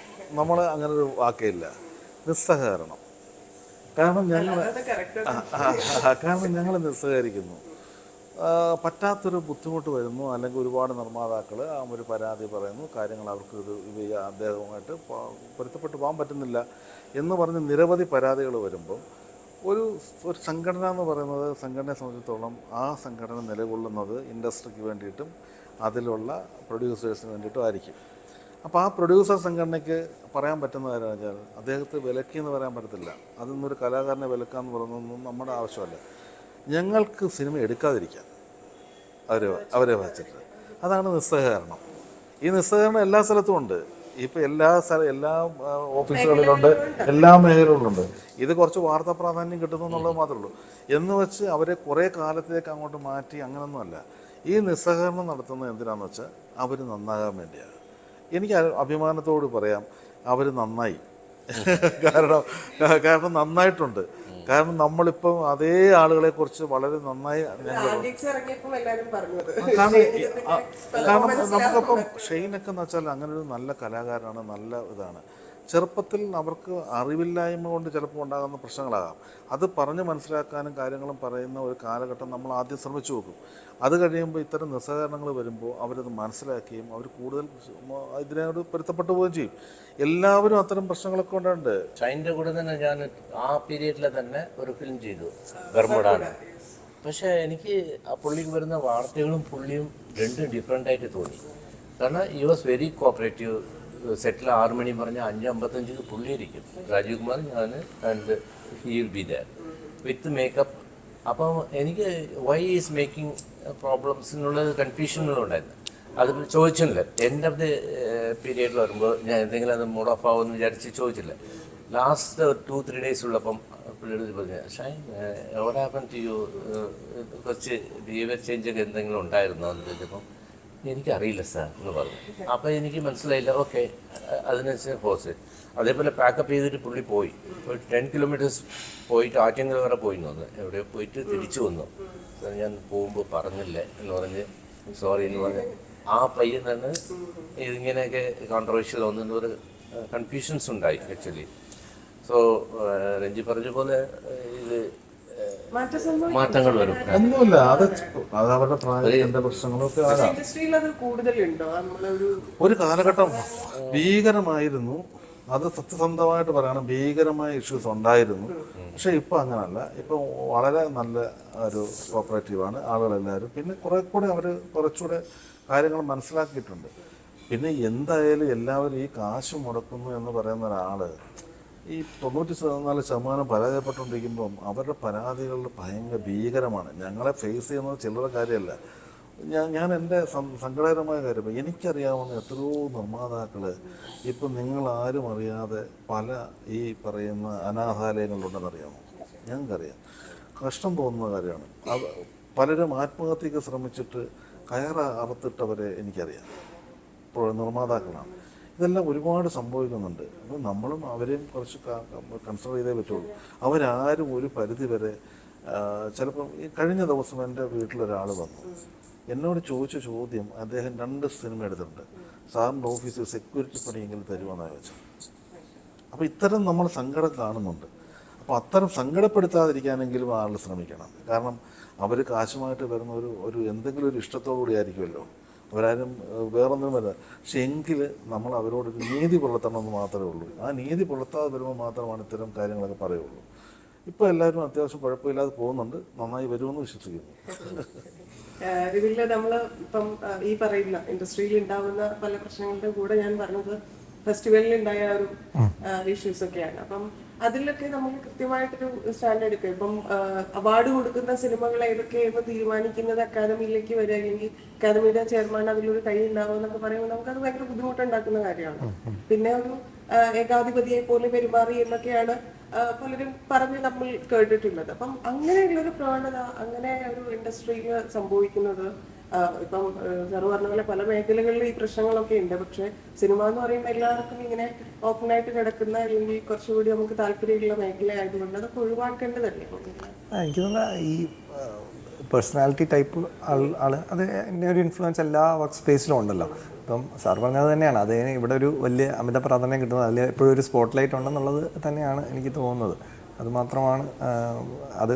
നമ്മൾ അങ്ങനെ ഒരു വാക്കേ നിസ്സഹകരണം. കാരണം ഞങ്ങൾ നിസ്സഹകരിക്കുന്നു. പറ്റാത്തൊരു ബുദ്ധിമുട്ട് വരുന്നു, അല്ലെങ്കിൽ ഒരുപാട് നിർമ്മാതാക്കൾ ഒരു പരാതി പറയുന്നു, കാര്യങ്ങൾ അവർക്ക് അദ്ദേഹവുമായിട്ട് പൊരുത്തപ്പെട്ട് പോകാൻ പറ്റുന്നില്ല എന്ന് പറഞ്ഞ് നിരവധി പരാതികൾ വരുമ്പോൾ ഒരു സംഘടന എന്ന് പറയുന്നത്, സംഘടനയെ സംബന്ധിച്ചിടത്തോളം ആ സംഘടന നിലകൊള്ളുന്നത് ഇൻഡസ്ട്രിക്ക് വേണ്ടിയിട്ടും അതിലുള്ള പ്രൊഡ്യൂസേഴ്സിന് വേണ്ടിയിട്ടും ആയിരിക്കും. അപ്പോൾ ആ പ്രൊഡ്യൂസർ സംഘടനയ്ക്ക് പറയാൻ പറ്റുന്ന കാര്യം വെച്ചാൽ അദ്ദേഹത്തെ വിലക്കി എന്ന് പറയാൻ പറ്റത്തില്ല. അതൊന്നൊരു കലാകാരനെ വിലക്കാന്ന് പറയുന്നതൊന്നും നമ്മുടെ ആവശ്യമല്ല. ഞങ്ങൾക്ക് സിനിമ എടുക്കാതിരിക്കാം അവരെ വച്ചിട്ട്. അതാണ് നിസ്സഹകരണം. ഈ നിസ്സഹകരണം എല്ലാ സ്ഥലത്തും ഉണ്ട്. ഇപ്പം എല്ലാ ഓഫീസുകളിലുണ്ട്, എല്ലാ മേഖലകളിലുണ്ട്. ഇത് കുറച്ച് വാർത്താ പ്രാധാന്യം കിട്ടുന്നു എന്നുള്ളത് മാത്രമേ ഉള്ളൂ. എന്ന് വെച്ച് അവരെ കുറേ കാലത്തേക്ക് അങ്ങോട്ട് മാറ്റി അങ്ങനെയൊന്നുമല്ല. ഈ നിസ്സഹകരണം നടത്തുന്നത് എന്തിനാണെന്ന് വെച്ചാൽ അവർ നന്നാകാൻ വേണ്ടിയാണ്. എനിക്ക് അഭിമാനത്തോട് പറയാം, അവർ നന്നായി. കാരണം നന്നായിട്ടുണ്ട്. കാരണം നമ്മളിപ്പം അതേ ആളുകളെ കുറിച്ച് വളരെ നന്നായി കാരണം നമുക്കിപ്പം ഷെയ്നൊക്കെ എന്ന് വെച്ചാൽ അങ്ങനെ ഒരു നല്ല കലാകാരനാണ്, നല്ല ഇതാണ്. ചെറുപ്പത്തിൽ അവർക്ക് അറിവില്ലായ്മ കൊണ്ട് ചിലപ്പോൾ ഉണ്ടാകുന്ന പ്രശ്നങ്ങളാകാം. അത് പറഞ്ഞ് മനസ്സിലാക്കാനും കാര്യങ്ങളും പറയുന്ന ഒരു കാലഘട്ടം നമ്മൾ ആദ്യം ശ്രമിച്ചു നോക്കും. അത് കഴിയുമ്പോൾ ഇത്തരം നിസ്സഹകരണങ്ങൾ വരുമ്പോൾ അവരത് മനസ്സിലാക്കുകയും അവർ കൂടുതൽ ഇതിനോട് പൊരുത്തപ്പെട്ടു പോവുകയും ചെയ്യും. എല്ലാവരും അത്തരം പ്രശ്നങ്ങളൊക്കെ ഉണ്ടായിട്ടുണ്ട്. ചൈനയുടെ കൂടെ തന്നെ ഞാൻ ആ പീരീഡിൽ തന്നെ ഒരു ഫിലിം ചെയ്തു, ബർമുഡാണ്. പക്ഷേ എനിക്ക് ആ പുള്ളിക്ക് വരുന്ന വാർത്തകളും പുള്ളിയും രണ്ടും ഡിഫറെൻ്റ് ആയിട്ട് തോന്നി. കാരണം ഈ വാസ് വെരി കോപ്പറേറ്റീവ്. സെറ്റിൽ 6 മണി പറഞ്ഞാൽ 5:55 പുള്ളിയിരിക്കും, രാജീവ് കുമാർ, ഞാൻ and he will be there with makeup. അപ്പം എനിക്ക് വൈ ഈസ് മേക്കിംഗ് പ്രോബ്ലംസിനുള്ളത് കൺഫ്യൂഷനുകളുണ്ടായിരുന്നു. അത് ചോദിച്ചില്ല. എൻഡ് ഓഫ് ദി പീരിയഡിൽ വരുമ്പോൾ ഞാൻ എന്തെങ്കിലും അത് മൂഡ് ഓഫ് ആവുമെന്ന് വിചാരിച്ച് ചോദിച്ചില്ല. ലാസ്റ്റ് 2-3 ഡേയ്സ് ഉള്ളപ്പം പുള്ളിയോട് പറഞ്ഞു, Shine what happen to you, കുറച്ച് ബിഹേവിയർ ചേഞ്ചൊക്കെ എന്തെങ്കിലും ഉണ്ടായിരുന്നോ എന്ന് ചോദിച്ചപ്പം എനിക്കറിയില്ല സാർ എന്ന് പറഞ്ഞു. അപ്പോൾ എനിക്ക് മനസ്സിലായില്ല. ഓക്കെ, അതിനനുസരിച്ച് പോസ്. അതേപോലെ പാക്കപ്പ് ചെയ്തിട്ട് പുള്ളി പോയി. ഒരു 10 കിലോമീറ്റേഴ്സ് പോയിട്ട് ആറ്റിങ്ങൽ വരെ പോയി വന്നു. എവിടെയോ പോയിട്ട് തിരിച്ചു വന്നു. ഞാൻ പോകുമ്പോൾ പറഞ്ഞില്ല എന്ന് പറഞ്ഞ് സോറി എന്ന് പറഞ്ഞ് ആ പയ്യൻ തന്നെ ഇതിങ്ങനെയൊക്കെ കോൺട്രവേഴ്ഷ്യൽ ഒന്നും ഒരു കൺഫ്യൂഷൻസ് ഉണ്ടായി ആക്ച്വലി. സോ രഞ്ജി പറഞ്ഞ പോലെ ഇത് മാറ്റങ്ങൾ വരും. ഒന്നുമില്ല, അത് അവരുടെ പ്രായത്തിന്റെ പ്രശ്നങ്ങളൊക്കെ ആകാം. ഒരു കാലഘട്ടം ഭീകരമായിരുന്നു. അത് സത്യസന്ധമായിട്ട് പറയണം, ഭീകരമായ ഇഷ്യൂസ് ഉണ്ടായിരുന്നു. പക്ഷെ ഇപ്പം അങ്ങനല്ല. ഇപ്പം വളരെ നല്ല ഒരു കോപ്പറേറ്റീവാണ് ആളുകളെല്ലാവരും. പിന്നെ കുറെ കൂടെ അവർ കുറച്ചുകൂടെ കാര്യങ്ങൾ മനസ്സിലാക്കിയിട്ടുണ്ട്. പിന്നെ എന്തായാലും എല്ലാവരും ഈ കാശ് മുടക്കുന്നു എന്ന് പറയുന്ന ഒരാൾ ഈ 94% പരാജയപ്പെട്ടുകൊണ്ടിരിക്കുമ്പം അവരുടെ പരാതികളിൽ ഭയങ്കര ഭീകരമാണ്. ഞങ്ങളെ ഫേസ് ചെയ്യുന്നത് ചില്ലറ കാര്യമല്ല. ഞാൻ എൻ്റെ സങ്കടകരമായ കാര്യം, എനിക്കറിയാവുന്ന എത്രയോ നിർമ്മാതാക്കൾ ഇപ്പം നിങ്ങളാരും അറിയാതെ പല ഈ പറയുന്ന അനാഥാലയങ്ങളിലുണ്ടെന്നറിയാമോ? ഞങ്ങൾക്കറിയാം. കഷ്ടം തോന്നുന്ന കാര്യമാണ്. പലരും ആത്മഹത്യക്ക് ശ്രമിച്ചിട്ട് അറുത്തിട്ടവരെ എനിക്കറിയാം. നിർമ്മാതാക്കളാണ്. ഇതെല്ലാം ഒരുപാട് സംഭവിക്കുന്നുണ്ട്. അപ്പോൾ നമ്മളും അവരെയും കുറച്ച് കൺസിഡർ ചെയ്തേ പറ്റുള്ളൂ. അവരാരും ഒരു പരിധി വരെ ചിലപ്പം ഈ കഴിഞ്ഞ ദിവസം എൻ്റെ വീട്ടിലൊരാൾ വന്നു, എന്നോട് ചോദിച്ച ചോദ്യം, അദ്ദേഹം 2 സിനിമ എടുത്തിട്ടുണ്ട്, സാറിൻ്റെ ഓഫീസിൽ സെക്യൂരിറ്റി പണിയെങ്കിലും തരുമെന്നാണ് ചോദിച്ചത്. അപ്പോൾ ഇത്തരം നമ്മൾ സങ്കടം കാണുന്നുണ്ട്. അപ്പോൾ അത്തരം സങ്കടപ്പെടുത്താതിരിക്കാനെങ്കിലും ആൾ ശ്രമിക്കണം. കാരണം അവർ കാശുമായിട്ട് വരുന്ന ഒരു എന്തെങ്കിലും ഒരു ഇഷ്ടത്തോടു കൂടി ആയിരിക്കുമല്ലോ. അവരാരും വേറൊന്നുമല്ല. പക്ഷെ എങ്കിൽ നമ്മൾ അവരോട് നീതി പുലർത്തണമെന്ന് മാത്രമേ ഉള്ളൂ. ആ നീതി പുലർത്താതെ വരുമ്പോൾ മാത്രമാണ് ഇത്തരം കാര്യങ്ങളൊക്കെ പറയുള്ളൂ. ഇപ്പോൾ എല്ലാവരും അത്യാവശ്യം കുഴപ്പമില്ലാതെ പോകുന്നുണ്ട്, നന്നായി വരുമെന്ന് വിശ്വസിക്കുന്നു. ഇതിൽ നമ്മൾ ഇപ്പം ഈ പറയുന്ന ഇൻഡസ്ട്രിയിൽ ഉണ്ടാവുന്ന പല പ്രശ്നങ്ങളുടെ കൂടെ ഞാൻ പറഞ്ഞത് ഫെസ്റ്റിവലിൽ ഉണ്ടായ ഒരു ഇഷ്യൂസ് ഒക്കെയാണ്. അപ്പം അതിലൊക്കെ നമുക്ക് കൃത്യമായിട്ടൊരു സ്റ്റാൻഡ് എടുക്കുക. ഇപ്പം അവാർഡ് കൊടുക്കുന്ന സിനിമകൾ ഏതൊക്കെയെന്ന് തീരുമാനിക്കുന്നത് അക്കാദമിയിലേക്ക് വരിക, അല്ലെങ്കിൽ അക്കാദമിയുടെ ചെയർമാൻ അതിലൊരു കൈ ഉണ്ടാവും എന്നൊക്കെ പറയുമ്പോൾ നമുക്കത് ഭയങ്കര ബുദ്ധിമുട്ടുണ്ടാക്കുന്ന കാര്യമാണ്. പിന്നെ ഒരു ഏകാധിപതിയെ പോലെ പെരുമാറി എന്നൊക്കെയാണ് പലരും പറഞ്ഞ് നമ്മൾ കേട്ടിട്ടുള്ളത്. അപ്പം അങ്ങനെയുള്ളൊരു പ്രവണത അങ്ങനെ ഒരു ഇൻഡസ്ട്രിയിൽ സംഭവിക്കുന്നത്, ഇപ്പം സാറ് പറഞ്ഞ പോലെ പല മേഖലകളിൽ ഈ പ്രശ്നങ്ങളൊക്കെ ഉണ്ട്. പക്ഷെ സിനിമ എന്ന് പറയുമ്പോൾ എല്ലാവർക്കും ഇങ്ങനെ ഓപ്പൺ ആയിട്ട് കിടക്കുന്ന, അല്ലെങ്കിൽ കുറച്ചുകൂടി നമുക്ക് താല്പര്യമുള്ള മേഖല ആയതുകൊണ്ട് അതൊക്കെ ഒഴിവാക്കേണ്ടതല്ലേ? എനിക്ക് തോന്നുന്ന ഈ പേഴ്സണാലിറ്റി ടൈപ്പ് ആള് അത് എൻ്റെ ഒരു ഇൻഫ്ലുവൻസ് എല്ലാ വർക്ക് സ്പേസിലും ഉണ്ടല്ലോ. ഇപ്പം സാർ പറഞ്ഞത് തന്നെയാണ്, അതിന് ഇവിടെ ഒരു വലിയ അമിത പ്രാധാന്യം കിട്ടുന്നത്, അതിൽ എപ്പോഴും ഒരു സ്പോട്ട് ലൈറ്റ് ഉണ്ടെന്നുള്ളത് തന്നെയാണ് എനിക്ക് തോന്നുന്നത്. അതുമാത്രമാണ് അത്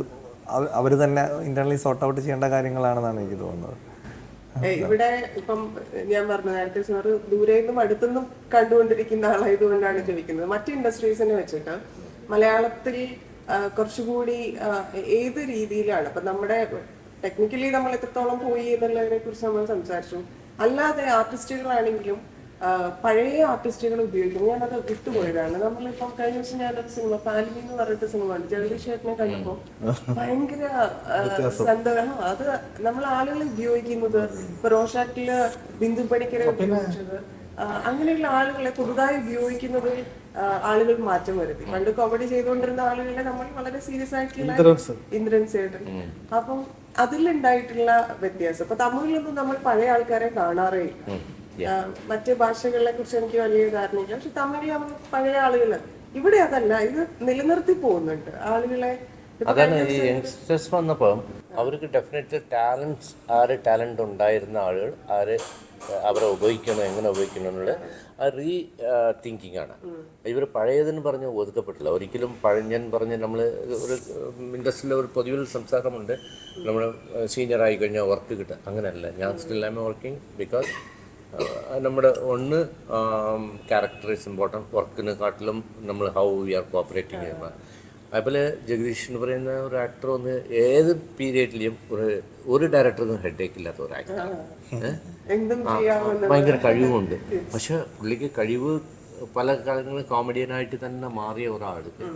അവർ തന്നെ ഇന്റർണലി സോർട്ട് ഔട്ട് ചെയ്യേണ്ട കാര്യങ്ങളാണെന്നാണ് എനിക്ക് തോന്നുന്നത്. ഇവിടെ ഇപ്പം ഞാൻ പറഞ്ഞ നേരത്തെ സാറ് ദൂരെ നിന്നും അടുത്തുനിന്നും കണ്ടുകൊണ്ടിരിക്കുന്ന ആളായതുകൊണ്ടാണ് ചോദിക്കുന്നത്. മറ്റ് ഇൻഡസ്ട്രീസിനെ വെച്ചിട്ട് മലയാളത്തിൽ കുറച്ചുകൂടി ഏത് രീതിയിലാണ് ഇപ്പം നമ്മുടെ ടെക്നിക്കലി നമ്മൾ എത്രത്തോളം പോയി എന്നുള്ളതിനെ കുറിച്ച് നമ്മൾ സംസാരിച്ചു. അല്ലാതെ ആർട്ടിസ്റ്റുകളാണെങ്കിലും പഴയ ആർട്ടിസ്റ്റുകൾ ഉപയോഗിക്കുന്നു. ഞാനത് വിട്ടുപോയതാണ്. നമ്മളിപ്പം കഴിഞ്ഞ ദിവസം ഞാനൊരു സിനിമ ഫാലിമി എന്ന് പറഞ്ഞിട്ട് സിനിമ ഉണ്ട്, ജഗദീഷേട്ടനെ കണ്ടപ്പോൾ ഭയങ്കര സന്തോഷം. അത് നമ്മൾ ആളുകൾ ഉപയോഗിക്കുന്നത്, ഇപ്പൊ റോഷാക്കില് ബിന്ദു പണിക്കരെ ഉപയോഗിച്ചത്, അങ്ങനെയുള്ള ആളുകളെ പുതുതായി ഉപയോഗിക്കുന്നത് ആളുകൾ മാറ്റം വരുത്തി. പണ്ട് കോമഡി ചെയ്തുകൊണ്ടിരുന്ന ആളുകളെ നമ്മൾ വളരെ സീരിയസ് ആയിട്ടുള്ള ഇന്ദ്രൻ സേട്ടൻ, അപ്പം അതിലുണ്ടായിട്ടുള്ള വ്യത്യാസം. ഇപ്പൊ തമിഴിലൊന്നും നമ്മൾ പഴയ ആൾക്കാരെ കാണാറേ ഇല്ല. മറ്റ് ഭാഷകളെ കുറിച്ച് എനിക്ക് വലിയ ധാരണയില്ല. പക്ഷെ തമിഴിൽ നമ്മൾ പഴയ ആളുകള്, ഇവിടെ അതല്ല, ഇത് നിലനിർത്തി പോകുന്നുണ്ട് ആളുകളെ. അതാണ് ഈ യങ്സ്റ്റേഴ്സ് വന്നപ്പോൾ അവർക്ക് ഡെഫിനറ്റ് ടാലൻസ്, ആര് ടാലൻ്റ് ഉണ്ടായിരുന്ന ആളുകൾ അവരെ ഉപയോഗിക്കണം, എങ്ങനെ ഉപയോഗിക്കണം എന്നുള്ള ആ റീ തിങ്കിങ് ആണ്. ഇവർ പഴയതെന്ന് പറഞ്ഞ് ഒതുക്കപ്പെട്ടില്ല ഒരിക്കലും. പഴഞ്ഞൻ പറഞ്ഞ് നമ്മൾ ഒരു ഇൻഡസ്ട്രിയിലെ ഒരു പൊതുവിൽ സംസാരമുണ്ട്, നമ്മൾ സീനിയർ ആയി കഴിഞ്ഞാൽ വർക്ക് കിട്ടുക. അങ്ങനെയല്ല. ഞാൻ still I am working because നമ്മുടെ ഒന്ന് ക്യാരക്ടർ ഇസ് ഇമ്പോർട്ടൻറ്റ്, വർക്കിനെക്കാട്ടിലും നമ്മൾ ഹൗ വി ആർ കോപ്പറേറ്റിംഗ് ചെയ്യുമ്പോൾ. അതുപോലെ ജഗദീഷ് എന്ന് പറയുന്ന ഒരു ആക്ടർ വന്ന് ഏത് പീരിയഡിലും ഒരു ഡയറക്ടർക്കും ഹെഡേക്ക് ഇല്ലാത്ത ഒരു ആക്ടറാണ്. ഭയങ്കര കഴിവുണ്ട്. പക്ഷെ പുള്ളിക്ക് കഴിവ് പല കാലങ്ങളും കോമഡിയനായിട്ട് തന്നെ മാറിയ ഒരാൾക്ക്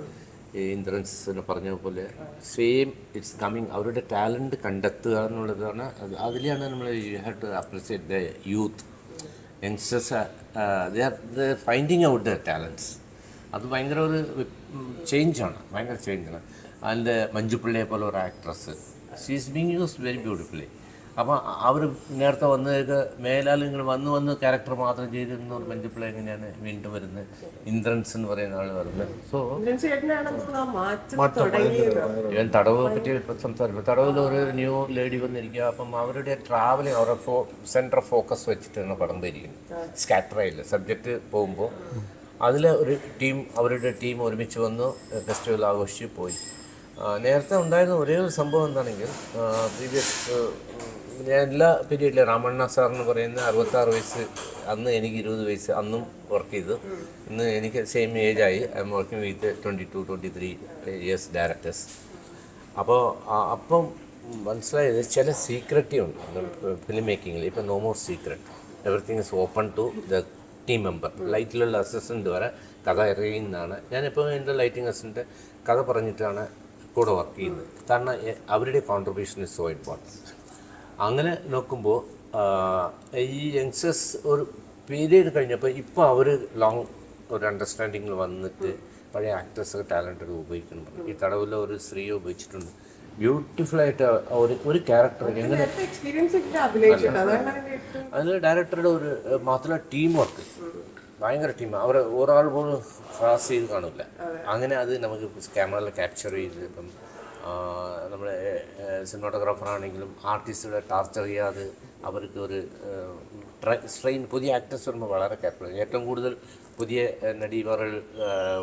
ഇന്ദ്രൻസിനെ പറഞ്ഞ പോലെ സെയിം ഇറ്റ്സ് കമ്മിങ്. അവരുടെ ടാലൻറ്റ് കണ്ടെത്തുക എന്നുള്ളതാണ്. അതിലാണ് നമ്മൾ you have to appreciate the youth youngsters. They are finding out the talents. അത് ഭയങ്കര ഒരു ചേഞ്ചാണ്, ഭയങ്കര ചേഞ്ചാണ്. അതിൻ്റെ മഞ്ജുപിള്ളയെ പോലെ ഒരു actress, she is being used very beautifully. അപ്പോൾ അവർ നേരത്തെ വന്നതൊക്കെ മേലാൽ ഇങ്ങനെ വന്ന് ക്യാരക്ടർ മാത്രം ചെയ്തിരുന്ന ഒരു മഞ്ജുപിള്ള എങ്ങനെയാണ് വീണ്ടും വരുന്നത്, ഇന്ദ്രൻസ് എന്ന് പറയുന്ന ആൾ വരുന്നത്. സോ ഞാൻ തടവ് പറ്റി ഇപ്പം സംസാരിക്കും. തടവിൽ ഒരു ന്യൂ ലേഡി വന്നിരിക്കുക. അപ്പം അവരുടെ ട്രാവലിങ്, അവരുടെ സെൻറ്റർ ഓഫ് ഫോക്കസ് വെച്ചിട്ടാണ് പടം പോയിരിക്കുന്നത്. സ്കാറ്ററായില്ല സബ്ജക്റ്റ് പോകുമ്പോൾ അതിൽ ഒരു ടീം, അവരുടെ ടീം ഒരുമിച്ച് വന്നു ഫെസ്റ്റിവൽ ആഘോഷിച്ച് പോയി. നേരത്തെ ഉണ്ടായിരുന്ന ഒരേ ഒരു സംഭവം എന്താണെങ്കിൽ, പ്രീവിയസ് ഞാൻ എല്ലാ പീരീഡിലും രാമണ്ണ സാർ എന്ന് പറയുന്ന 66 വയസ്സ്, അന്ന് എനിക്ക് 20 വയസ്സ്, അന്നും വർക്ക് ചെയ്തു. ഇന്ന് എനിക്ക് സെയിം ഏജായി. I'm working with 22-23 years directors. അപ്പം മനസ്സിലായത് ചില സീക്രട്ടി ഉണ്ട് ഫിലിം മേക്കിങ്ങിൽ. ഇപ്പം no more secret, everything is open to the team member. ലൈറ്റിലുള്ള അസിസ്റ്റൻ്റ് വരെ കഥ അറിയുന്നതാണ്. ഞാനിപ്പോൾ എൻ്റെ ലൈറ്റിംഗ് അസിസ്റ്റൻ്റ് കഥ പറഞ്ഞിട്ടാണ് കൂടെ വർക്ക് ചെയ്യുന്നത്. കാരണം അവരുടെ കോൺട്രിബ്യൂഷൻ ഇസ് സോ ഇമ്പോർട്ടൻറ്റ്. അങ്ങനെ നോക്കുമ്പോൾ ഈ യങ്സ്റ്റേഴ്സ് ഒരു പീരീഡ് കഴിഞ്ഞപ്പോൾ ഇപ്പോൾ അവർ ലോങ് ഒരു അണ്ടർസ്റ്റാൻഡിങ്ങിൽ വന്നിട്ട് പഴയ ആക്ടേഴ്സൊക്കെ ടാലൻറ്റഡ് ഉപയോഗിക്കണം. ഈ തടവിൽ ഒരു സ്ത്രീയെ ഉപയോഗിച്ചിട്ടുണ്ട് ബ്യൂട്ടിഫുള്ളായിട്ട്. ഒരു ക്യാരക്ടർ എങ്ങനെ അതിൽ ഡയറക്ടറുടെ ഒരു മാത്രമല്ല ടീം വർക്ക്, ഭയങ്കര ടീം. അവർ ഒരാൾ പോലും ക്രാസ് ചെയ്ത് കാണില്ല. അങ്ങനെ അത് നമുക്ക് ക്യാമറയിൽ ക്യാപ്ചർ ചെയ്ത്, ഇപ്പം നമ്മുടെ സിനിമാറ്റോഗ്രാഫറാണെങ്കിലും ആർട്ടിസ്റ്റുകളെ ടാർച്ചർ ചെയ്യാതെ അവർക്ക് ഒരു സ്ട്രെയിൻ. പുതിയ ആക്ടേഴ്സ് വരുമ്പോൾ വളരെ ക്യാപ്ചർ. ഏറ്റവും കൂടുതൽ പുതിയ നടിമാരിൽ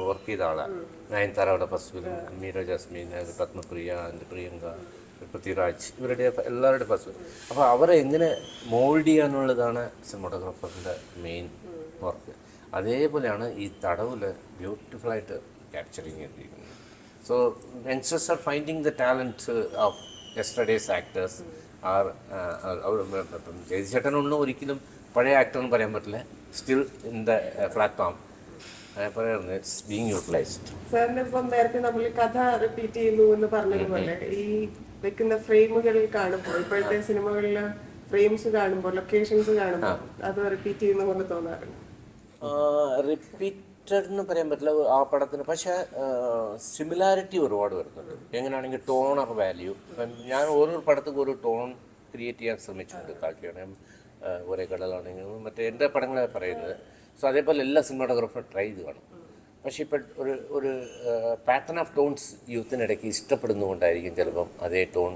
വർക്ക് ചെയ്ത ആളാണ് നയൻതാരയുടെ ഫസ്റ്റ് ഫിലിം, മീര ജാസ്മിൻ, പത്മപ്രിയ, പ്രിയങ്ക, പൃഥ്വിരാജ്, ഇവരുടെ എല്ലാവരുടെ ഫസ്റ്റ്. അപ്പോൾ അവരെ എങ്ങനെ മോൾഡ് ചെയ്യാന്നുള്ളതാണ് സിനിമാറ്റോഗ്രാഫറിൻ്റെ മെയിൻ വർക്ക്. അതേപോലെയാണ് ഈ തടവിൽ ബ്യൂട്ടിഫുള്ളായിട്ട് ക്യാപ്ചറിങ് ചെയ്തിരിക്കുന്നത്. So youngsters are finding the talent of yesterday's actors. ജയതിച്ചേട്ടനൊന്നും ഒരിക്കലും പഴയ ആക്ടർ എന്ന് പറയാൻ പറ്റില്ല. സ്റ്റിൽ ഇൻ ദ പ്ലാറ്റ്ഫോം ഞാൻ പറയുന്നത് ഇറ്റ്സ് ബീങ് യൂട്ടിലൈസ്ഡ്. സാറിന് ഇപ്പം നേരത്തെ നമ്മൾ കഥ റിപ്പീറ്റ് ചെയ്യുന്നു എന്ന് പറഞ്ഞതുപോലെ ഈ വെക്കുന്ന ഫ്രെയിമുകൾ കാണുമ്പോൾ ഇപ്പോഴത്തെ സിനിമകളിൽ ഫ്രെയിംസ് കാണുമ്പോൾ ലൊക്കേഷൻസ് കാണുമ്പോൾ അത് റിപ്പീറ്റ് ചെയ്യുന്ന പോലെ തോന്നാറുണ്ട്. റിപ്പീറ്റഡ് എന്ന് പറയാൻ പറ്റില്ല ആ പടത്തിന്, പക്ഷേ സിമിലാരിറ്റി ഒരുപാട് വരുന്നുണ്ട്. എങ്ങനെയാണെങ്കിൽ ടോണർ വാല്യൂ, ഇപ്പം ഞാൻ ഓരോ പടത്തും ഒരു ടോൺ ക്രിയേറ്റ് ചെയ്യാൻ ശ്രമിച്ചിട്ടുണ്ട്. കാക്കിയാണ് ഒരേ കടലാണെങ്കിലും മറ്റേ എൻ്റെ പടങ്ങളെ പറയുന്നത്. സോ അതേപോലെ എല്ലാ സിനിമാറ്റോഗ്രാഫറും ട്രൈ ചെയ്ത് കാണും. പക്ഷേ ഇപ്പം ഒരു പാറ്റേൺ ഓഫ് ടോൺസ് യൂത്തിനിടയ്ക്ക് ഇഷ്ടപ്പെടുന്നതുകൊണ്ടായിരിക്കും ചിലപ്പം അതേ ടോൺ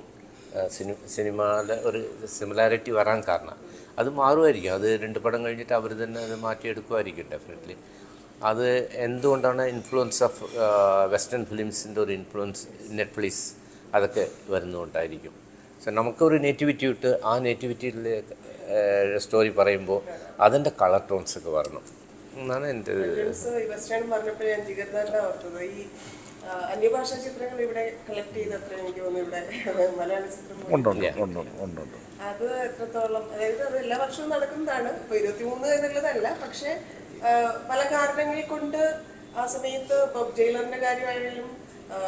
സിനിമയിലെ ഒരു സിമിലാരിറ്റി വരാൻ കാരണം. അത് മാറുമായിരിക്കും, അത് 2 പടം കഴിഞ്ഞിട്ട് അവർ തന്നെ അത് മാറ്റിയെടുക്കുമായിരിക്കും ഡെഫിനറ്റ്ലി. അത് എന്തുകൊണ്ടാണ് ഇൻഫ്ലുവൻസ് ഓഫ് വെസ്റ്റേൺ ഫിലിംസിൻ്റെ ഒരു ഇൻഫ്ലുവൻസ്, നെറ്റ്ഫ്ലിക്സ് അതൊക്കെ വരുന്നതുകൊണ്ടായിരിക്കും. സോ നമുക്കൊരു നേറ്റിവിറ്റി ഇട്ട് ആ നേറ്റിവിറ്റിയിൽ സ്റ്റോറി പറയുമ്പോൾ അതിൻ്റെ കളർ ടോൺസ് ഒക്കെ വരണം എന്നാണ് എൻ്റെ. വെസ്റ്റേൺ പറഞ്ഞപ്പോൾ ഞാൻ ജിഗർദാണ്ട ഓർത്തത് ഈ അന്യഭാഷാ ചിത്രങ്ങൾ ഇവിടെ കളക്ട് ചെയ്തത്ര എനിക്ക് തോന്നുന്നു ഇവിടെ മലയാള ചിത്രം അത് എത്രത്തോളം, അതായത് അത് എല്ലാ വർഷവും നടക്കുന്നതാണ്. ഇപ്പൊ 23 എന്നുള്ളതല്ല, പക്ഷെ പല കാരണങ്ങൾ കൊണ്ട് ആ സമയത്ത് ഇപ്പൊ ജയിലറിന്റെ കാര്യമായാലും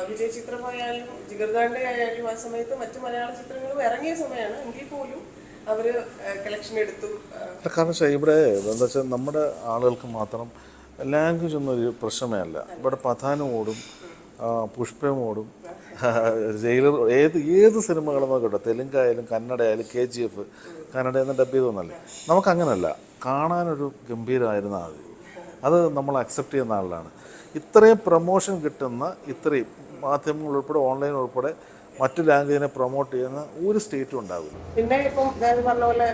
വിജയ് ചിത്രമായാലും ജിഗർദാണ്ഡ ആയാലും ആ സമയത്ത് മറ്റു മലയാള ചിത്രങ്ങളും ഇറങ്ങിയ സമയമാണ്. എങ്കിൽ പോലും അവര് കളക്ഷൻ എടുത്തു. കാരണം വെച്ചാൽ ഇവിടെ എന്താ വെച്ചാൽ നമ്മുടെ ആളുകൾക്ക് മാത്രം ലാംഗ്വേജ് ഒന്നും ഒരു പ്രശ്നമേ അല്ല. ഇവിടെ പഥാനും ഓടും, പുഷ്പം ഓടും, ജയിലർ, ഏത് സിനിമകളും നോക്കട്ടെ, തെലുങ്കായാലും കന്നഡ ആയാലും KGF കന്നഡയിൽ നിന്ന് ഡബ് ചെയ്തൊന്നല്ലേ. നമുക്കങ്ങനല്ല, കാണാനൊരു ഗംഭീരമായിരുന്നാൽ മതി. അത് നമ്മൾ അക്സെപ്റ്റ് ചെയ്യുന്ന ആളാണ്. ഇത്രയും പ്രൊമോഷൻ കിട്ടുന്ന, ഇത്രയും മാധ്യമങ്ങൾ ഉൾപ്പെടെ ഓൺലൈൻ ഉൾപ്പെടെ മറ്റു ലാംഗ്വേജിനെ പ്രൊമോട്ട് ചെയ്യുന്ന ഒരു സ്റ്റേറ്റും ഉണ്ടാവില്ല. പിന്നെ ഇപ്പം ഞാൻ പറഞ്ഞ പോലെ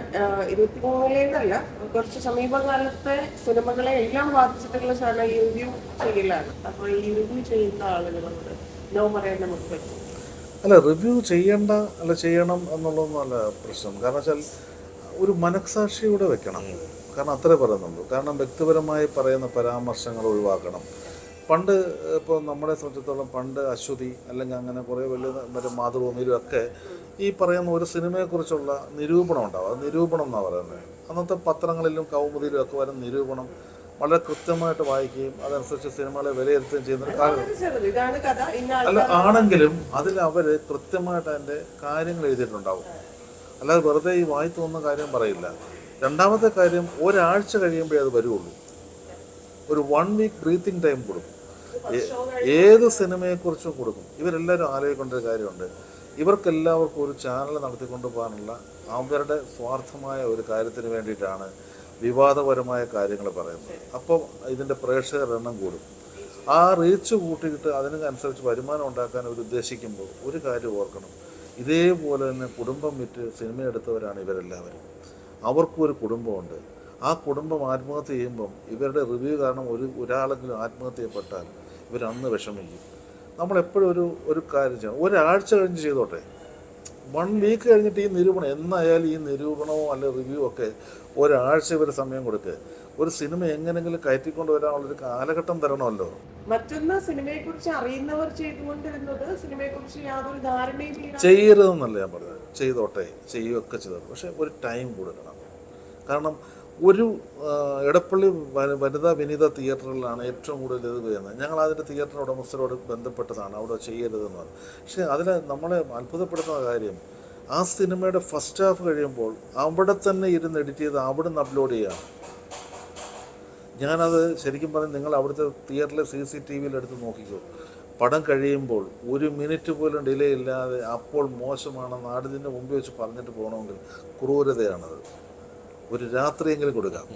23-ലേന്നല്ല, കുറച്ച് സമീപകാലത്തെ സിനിമകളെ എല്ലാം ബാധിച്ചിട്ടുള്ള സാധനം ഈ റിവ്യൂ ചെയ്യലാണ്. അപ്പോൾ ഈ റിവ്യൂ ചെയ്യുന്ന ആളുകളോട് നോ പറയാൻ നമുക്ക് പറ്റും. അല്ല, റിവ്യൂ ചെയ്യണ്ട അല്ല ചെയ്യണം എന്നുള്ളതൊന്നുമല്ല പ്രശ്നം. കാരണം വെച്ചാൽ ഒരു മനഃസാക്ഷിയൂടെ വെക്കണം. കാരണം അത്രേ പറയുന്നുള്ളൂ. കാരണം വ്യക്തിപരമായി പറയുന്ന പരാമർശങ്ങൾ ഒഴിവാക്കണം. പണ്ട് ഇപ്പോൾ നമ്മളെ സംബന്ധിച്ചിടത്തോളം പണ്ട് അശ്വതി അല്ലെങ്കിൽ അങ്ങനെ കുറേ വലിയ മറ്റേ മാതൃഭൂമിയിലും ഒക്കെ ഈ പറയുന്ന ഒരു സിനിമയെക്കുറിച്ചുള്ള നിരൂപണം ഉണ്ടാവും. അത് നിരൂപണം എന്നാണ് പറയുന്നത്. അന്നത്തെ പത്രങ്ങളിലും കൗമുദിയിലും ഒക്കെ വരുന്ന നിരൂപണം വളരെ കൃത്യമായിട്ട് വായിക്കുകയും അതനുസരിച്ച് സിനിമകളെ വിലയിരുത്തുകയും ചെയ്യുന്നൊരു കാര്യം അല്ല. ആണെങ്കിലും അതിൽ അവർ കൃത്യമായിട്ട് അതിൻ്റെ കാര്യങ്ങൾ എഴുതിയിട്ടുണ്ടാവും. അല്ലാതെ വെറുതെ ഈ വായി തോന്നുന്ന കാര്യം പറയില്ല. രണ്ടാമത്തെ കാര്യം, ഒരാഴ്ച കഴിയുമ്പോഴേ അത് വരുള്ളൂ. ഒരു 1 വീക്ക് ബ്രീത്തിങ് ടൈം കൊടുക്കും. ഏത് സിനിമയെക്കുറിച്ചും കൊടുക്കും. ഇവരെല്ലാവരും ആലോചിക്കേണ്ട ഒരു കാര്യമുണ്ട്. ഇവർക്കെല്ലാവർക്കും ഒരു ചാനൽ നടത്തിക്കൊണ്ട് പോകാനുള്ള അവരുടെ സ്വാർത്ഥമായ ഒരു കാര്യത്തിന് വേണ്ടിയിട്ടാണ് വിവാദപരമായ കാര്യങ്ങൾ പറയുന്നത്. അപ്പോൾ ഇതിൻ്റെ പ്രേക്ഷകരുടെ എണ്ണം കൂടും. ആ റീച്ച് കൂട്ടിയിട്ട് അതിനനുസരിച്ച് വരുമാനം ഉണ്ടാക്കാൻ അവർ ഉദ്ദേശിക്കുമ്പോൾ ഒരു കാര്യം ഓർക്കണം. ഇതേപോലെ തന്നെ കുടുംബം വിറ്റ് സിനിമ എടുത്തവരാണ് ഇവരെല്ലാവരും. അവർക്കും ഒരു കുടുംബമുണ്ട്. ആ കുടുംബം ആത്മഹത്യ ചെയ്യുമ്പം ഇവരുടെ റിവ്യൂ കാരണം ഒരാളെങ്കിലും ആത്മഹത്യ ചെയ്യപ്പെട്ടാൽ ഇവരന്ന് വിഷമിക്കും. നമ്മളെപ്പോഴും ഒരു കാര്യം ചെയ്യണം, ഒരാഴ്ച കഴിഞ്ഞ് ചെയ്തോട്ടെ. 1 വീക്ക് കഴിഞ്ഞിട്ട് ഈ നിരൂപണം എന്നായാലും ഈ നിരൂപണമോ അല്ലെ റിവ്യൂ ഒക്കെ ഒരാഴ്ച ഇവരെ സമയം കൊടുക്കുക. ഒരു സിനിമ എങ്ങനെങ്കിലും കയറ്റിക്കൊണ്ട് വരാനുള്ളൊരു കാലഘട്ടം തരണമല്ലോ. മറ്റൊന്ന്, സിനിമയെക്കുറിച്ച് അറിയുന്നവർ ചെയ്തുകൊണ്ടിരുന്നത് സിനിമയെക്കുറിച്ച് യാതൊരു ധാരണയും ചെയ്യരുതെന്നല്ല ഞാൻ പറഞ്ഞത്. ചെയ്തോട്ടെ, ചെയ്യുകയൊക്കെ ചെയ്തോട്ടെ, പക്ഷെ ഒരു ടൈം കൊടുക്കണം. കാരണം ഒരു എടപ്പള്ളി വനിതാ വിനീത തിയേറ്ററിലാണ് ഏറ്റവും കൂടുതൽ ഇത് ചെയ്യുന്നത്. ഞങ്ങൾ അതിൻ്റെ തിയേറ്റർ ഉടമസ്ഥരോട് ബന്ധപ്പെട്ടതാണ് അവിടെ ചെയ്യരുതെന്ന് പറഞ്ഞത്. പക്ഷേ അതിൽ നമ്മളെ അത്ഭുതപ്പെടുത്തുന്ന കാര്യം, ആ സിനിമയുടെ ഫസ്റ്റ് ഹാഫ് കഴിയുമ്പോൾ അവിടെ തന്നെ ഇരുന്ന് എഡിറ്റ് ചെയ്ത് അവിടെ നിന്ന് അപ്ലോഡ് ചെയ്യുകയാണ്. ഞാനത് ശരിക്കും പറഞ്ഞ് നിങ്ങൾ അവിടുത്തെ തിയേറ്ററിലെ CCTVയിൽ എടുത്ത് നോക്കിക്കോ. പടം കഴിയുമ്പോൾ 1 മിനിറ്റ് പോലും ഡിലേ ഇല്ലാതെ അപ്പോൾ മോശമാണ് നാടിൻ്റെ മുമ്പ് വെച്ച് പറഞ്ഞിട്ട് പോകണമെങ്കിൽ ക്രൂരതയാണത്. ഒരു രാത്രിയെങ്കിലും കൊടുക്കാം.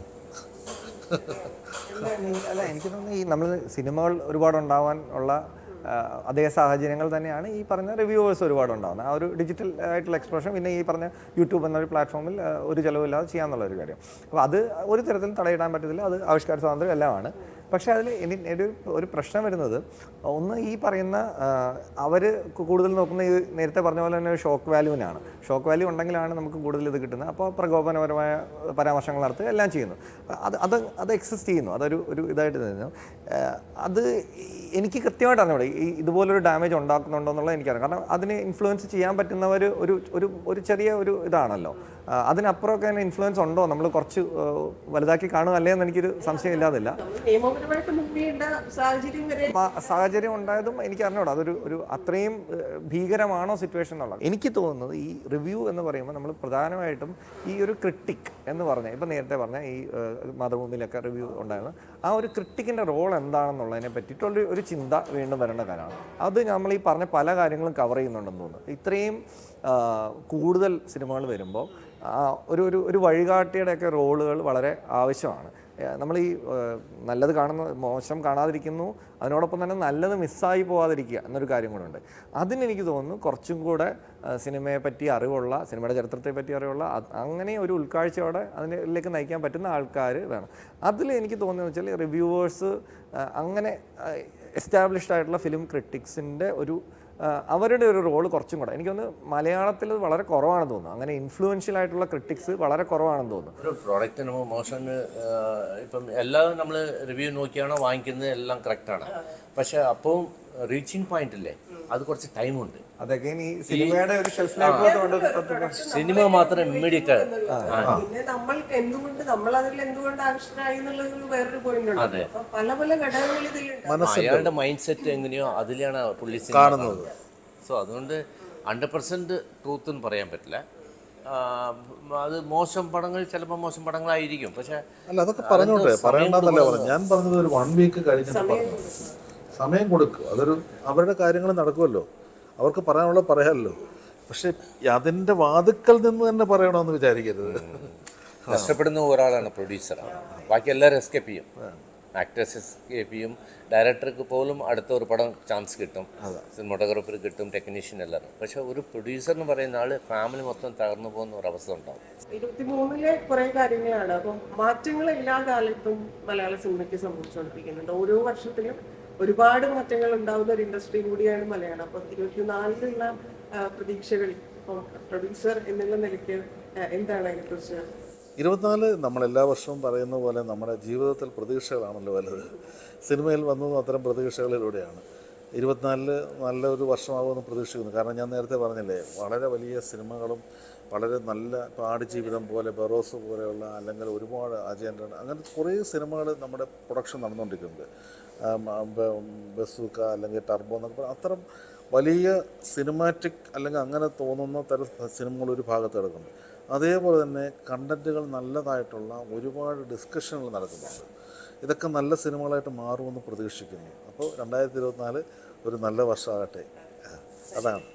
അല്ല, എനിക്ക് തോന്നുന്നു ഈ നമ്മൾ സിനിമകൾ ഒരുപാട് ഉണ്ടാവാൻ ഉള്ള അതേ സാഹചര്യങ്ങൾ തന്നെയാണ് ഈ പറഞ്ഞ റിവ്യൂവേഴ്സ് ഒരുപാട് ഉണ്ടാകുന്നത്. ആ ഒരു ഡിജിറ്റൽ ആയിട്ടുള്ള എക്സ്പ്രഷൻ, പിന്നെ ഈ പറഞ്ഞ യൂട്യൂബ് എന്നൊരു പ്ലാറ്റ്ഫോമിൽ ഒരു ചിലവില്ലാതെ ചെയ്യാമെന്നുള്ളൊരു കാര്യം. അപ്പോൾ അത് ഒരു തരത്തിൽ തടയിടാൻ പറ്റത്തില്ല. അത് ആവിഷ്കാര സ്വാതന്ത്ര്യം എല്ലാമാണ്. പക്ഷേ അതിൽ ഒരു പ്രശ്നം വരുന്നത്, ഒന്ന് ഈ പറയുന്ന അവർ കൂടുതൽ നോക്കുന്ന ഈ നേരത്തെ പറഞ്ഞ പോലെ തന്നെ ഷോക്ക് വാല്യൂവിനാണ്. ഷോക്ക് വാല്യൂ ഉണ്ടെങ്കിലാണ് നമുക്ക് കൂടുതൽ ഇത് കിട്ടുന്നത്. അപ്പോൾ പ്രകോപനപരമായ പരാമർശങ്ങൾ നടത്തുക എല്ലാം ചെയ്യുന്നു. അത് എക്സിസ്റ്റ് ചെയ്യുന്നു. അതൊരു ഇതായിട്ട് തരുന്നു. അത് എനിക്ക് കൃത്യമായിട്ട് അറിഞ്ഞൂടെ ഇതുപോലൊരു ഡാമേജ് ഉണ്ടാക്കുന്നുണ്ടോ എന്നുള്ളത് എനിക്കറിയാം. കാരണം അതിനെ ഇൻഫ്ലുവൻസ് ചെയ്യാൻ പറ്റുന്നവർ ഒരു ചെറിയ ഒരു ഇതാണല്ലോ. അതിനപ്പുറമൊക്കെ തന്നെ ഇൻഫ്ലുവൻസ് ഉണ്ടോ, നമ്മൾ കുറച്ച് വലുതാക്കി കാണുമല്ലേ എന്ന് എനിക്കൊരു സംശയം ഇല്ലാതില്ല. നിയമപരമായിട്ട് മൂവ് ചെയ്യേണ്ട സാഹചര്യം വരെ സാഹചര്യം ഉണ്ടായതും എനിക്ക് അറിഞ്ഞൂടാ അതൊരു അത്രയും ഭീകരമാണോ സിറ്റുവേഷൻ എന്നുള്ളത്. എനിക്ക് തോന്നുന്നത് ഈ റിവ്യൂ എന്ന് പറയുമ്പോൾ നമ്മൾ പ്രധാനമായിട്ടും ഈ ഒരു ക്രിട്ടിക് എന്ന് പറഞ്ഞാൽ ഇപ്പം നേരത്തെ പറഞ്ഞ ഈ മാതൃഭൂമിയിലൊക്കെ റിവ്യൂ ഉണ്ടായിരുന്നു, ആ ഒരു ക്രിട്ടിക്കിൻ്റെ റോൾ എന്താണെന്നുള്ളതിനെ പറ്റിയിട്ടുള്ള ഒരു ചിന്ത വീണ്ടും വരേണ്ട കാര്യമാണ്. അത് നമ്മൾ ഈ പറഞ്ഞ പല കാര്യങ്ങളും കവർ ചെയ്യുന്നുണ്ടെന്ന് തോന്നുന്നു. ഇത്രയും കൂടുതൽ സിനിമകൾ വരുമ്പോൾ ഒരു വഴികാട്ടിയുടെയൊക്കെ റോളുകൾ വളരെ ആവശ്യമാണ്. നമ്മൾ ഈ നല്ലത് കാണുന്ന മോശം കാണാതിരിക്കുന്നു, അതിനോടൊപ്പം തന്നെ നല്ലത് മിസ്സായി പോകാതിരിക്കുക എന്നൊരു കാര്യം കൂടെ ഉണ്ട്. അതിനെനിക്ക് തോന്നുന്നു കുറച്ചും കൂടെ സിനിമയെ പറ്റി അറിവുള്ള, സിനിമയുടെ ചരിത്രത്തെ പറ്റി അറിവുള്ള, അങ്ങനെ ഒരു ഉൾക്കാഴ്ചയോടെ അതിലേക്ക് നയിക്കാൻ പറ്റുന്ന ആൾക്കാർ വേണം. അതിൽ എനിക്ക് തോന്നുന്നത് വെച്ചാൽ റിവ്യൂവേഴ്സ്, അങ്ങനെ എസ്റ്റാബ്ലിഷ്ഡ് ആയിട്ടുള്ള ഫിലിം ക്രിട്ടിക്സിൻ്റെ അവരുടെ ഒരു റോള് കുറച്ചും കൂടെ എനിക്കൊന്ന് മലയാളത്തിൽ വളരെ കുറവാണെന്ന് തോന്നുന്നു. അങ്ങനെ ഇൻഫ്ലുവൻഷ്യൽ ആയിട്ടുള്ള ക്രിട്ടിക്സ് വളരെ കുറവാണെന്ന് തോന്നുന്നു. ഒരു പ്രോഡക്റ്റിന് മോശം ഇപ്പം എല്ലാം നമ്മൾ റിവ്യൂ നോക്കിയാണോ വാങ്ങിക്കുന്നത്, എല്ലാം കറക്റ്റാണ്. പക്ഷെ അപ്പോൾ റീച്ചിങ് പോയിന്റ് ഇല്ലേ, അത് കുറച്ച് ടൈമുണ്ട്. അതൊക്കെ ഈ സിനിമയുടെ ഒരു ഷെൽഫ് ലൈഫ് സിനിമ മാത്രം ഇമ്മീഡിയറ്റ് പിന്നെ നമ്മൾക്ക് നമ്മൾ അതിൽ എന്തുകൊണ്ട് ആകർഷകരായി എന്നുള്ളൊരു വേറൊരു പോയിന്റ് ഉണ്ട്. അപ്പൊ പല പല ഘടകങ്ങൾ ഇതിലുണ്ട്. അയാളുടെ മൈൻഡ് സെറ്റ് എങ്ങനെയോ അതിലാണ് പുള്ളി കാണുന്നത്. സോ അതുകൊണ്ട് 100% ട്രൂത്ത് എന്ന് പറയാൻ പറ്റില്ല. അത് മോശം പടങ്ങൾ ചിലപ്പോൾ മോശം പടങ്ങളായിരിക്കും. പക്ഷെ അല്ല, അതൊക്കെ പറഞ്ഞോട്ടെ, പറയണ്ടെന്നല്ല പറഞ്ഞു. ഞാൻ പറഞ്ഞത് ഒരു 1 വീക്ക് കഴിഞ്ഞിട്ട് പറഞ്ഞു, സമയം കൊടുക്കും. അവരുടെ കാര്യങ്ങൾ നടക്കുമല്ലോ, അവർക്ക് പറയാനുള്ള പറയാമല്ലോ. പക്ഷെ അതിൻ്റെ വാതുക്കൽ നിന്ന് തന്നെ പറയണമെന്ന് വിചാരിക്കരുത്. കഷ്ടപ്പെടുന്ന ഒരാളാണ് പ്രൊഡ്യൂസർ. ബാക്കി എല്ലാവരും എസ്കേപ്പ് ചെയ്യും, ആക്ടേഴ്സ് എസ്കേപ്പ് ചെയ്യും, ഡയറക്ടർക്ക് പോലും അടുത്ത ഒരു പടം ചാൻസ് കിട്ടും, സിനിമാറ്റോഗ്രാഫർ കിട്ടും, ടെക്നീഷ്യൻ എല്ലാവരും. പക്ഷെ ഒരു പ്രൊഡ്യൂസർ എന്ന് പറയുന്ന ആൾ ഫാമിലി മൊത്തം തകർന്നു പോകുന്ന ഒരു അവസ്ഥ ഉണ്ടാവും. 23 കുറെ കാര്യങ്ങളാണ്. അപ്പം മാറ്റങ്ങൾ എല്ലാ കാലത്തും മലയാള സിനിമയ്ക്ക് സംഭവിച്ചുകൊണ്ടിരിക്കുന്നുണ്ട്. ഓരോ വർഷത്തിലും ഒരുപാട് മാറ്റങ്ങൾ ഉണ്ടാവുന്ന ഒരു ഇൻഡസ്ട്രി കൂടിയാണ് മലയാളം. അപ്പം 24-ലുള്ള പ്രതീക്ഷകൾ ഇപ്പം പ്രൊഡ്യൂസർ എന്നുള്ള നിലയ്ക്ക് എന്താണ് അതിനെക്കുറിച്ച്? 24 നമ്മളെല്ലാ വർഷവും പറയുന്ന പോലെ നമ്മുടെ ജീവിതത്തിൽ പ്രതീക്ഷകളാണല്ലോ വലുത്. സിനിമയിൽ വന്നതും അത്തരം പ്രതീക്ഷകളിലൂടെയാണ്. 24 നല്ലൊരു വർഷമാകുമെന്ന് പ്രതീക്ഷിക്കുന്നു. കാരണം ഞാൻ നേരത്തെ പറഞ്ഞില്ലേ, വളരെ വലിയ സിനിമകളും വളരെ നല്ല ആടുജീവിതം പോലെ, ബറോസ് പോലെയുള്ള, അല്ലെങ്കിൽ ഒരുപാട് അജയൻ്റെ, അങ്ങനെ കുറേ സിനിമകൾ നമ്മുടെ പ്രൊഡക്ഷൻ നടന്നുകൊണ്ടിരിക്കുന്നുണ്ട്. ബസൂക്ക അല്ലെങ്കിൽ ടർബോ എന്നൊക്കെ പറഞ്ഞാൽ അത്തരം വലിയ സിനിമാറ്റിക് അല്ലെങ്കിൽ അങ്ങനെ തോന്നുന്ന തരം സിനിമകൾ ഒരു ഭാഗത്ത് കിടക്കുന്നു. അതേപോലെ തന്നെ കണ്ടൻറ്റുകൾ നല്ലതായിട്ടുള്ള ഒരുപാട് ഡിസ്കഷനുകൾ നടക്കുന്നുണ്ട്. ഇതൊക്കെ നല്ല സിനിമകളായിട്ട് മാറുമെന്ന് പ്രതീക്ഷിക്കുന്നു. അപ്പോൾ 2024 ഒരു നല്ല വർഷമാകട്ടെ, അതാണ്.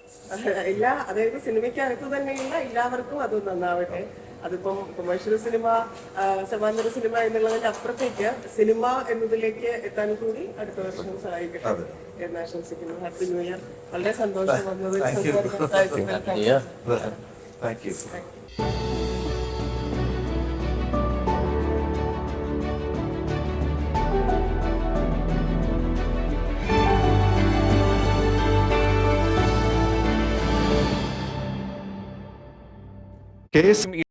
അതായത് സിനിമയ്ക്കകത്ത് തന്നെയുള്ള എല്ലാവർക്കും അത് നന്നാവട്ടെ. അതിപ്പം കൊമേഴ്ഷ്യൽ സിനിമ, സമാന്തര സിനിമ എന്നുള്ളതിന്റെ അപ്പുറത്തേക്ക് സിനിമ എന്നതിലേക്ക് എത്താൻ കൂടി അടുത്ത വർഷം സഹായിക്കട്ടെ എന്ന് ആശംസിക്കുന്നു. Happy new year. വളരെ സന്തോഷം വന്നത്. Thank you. KSM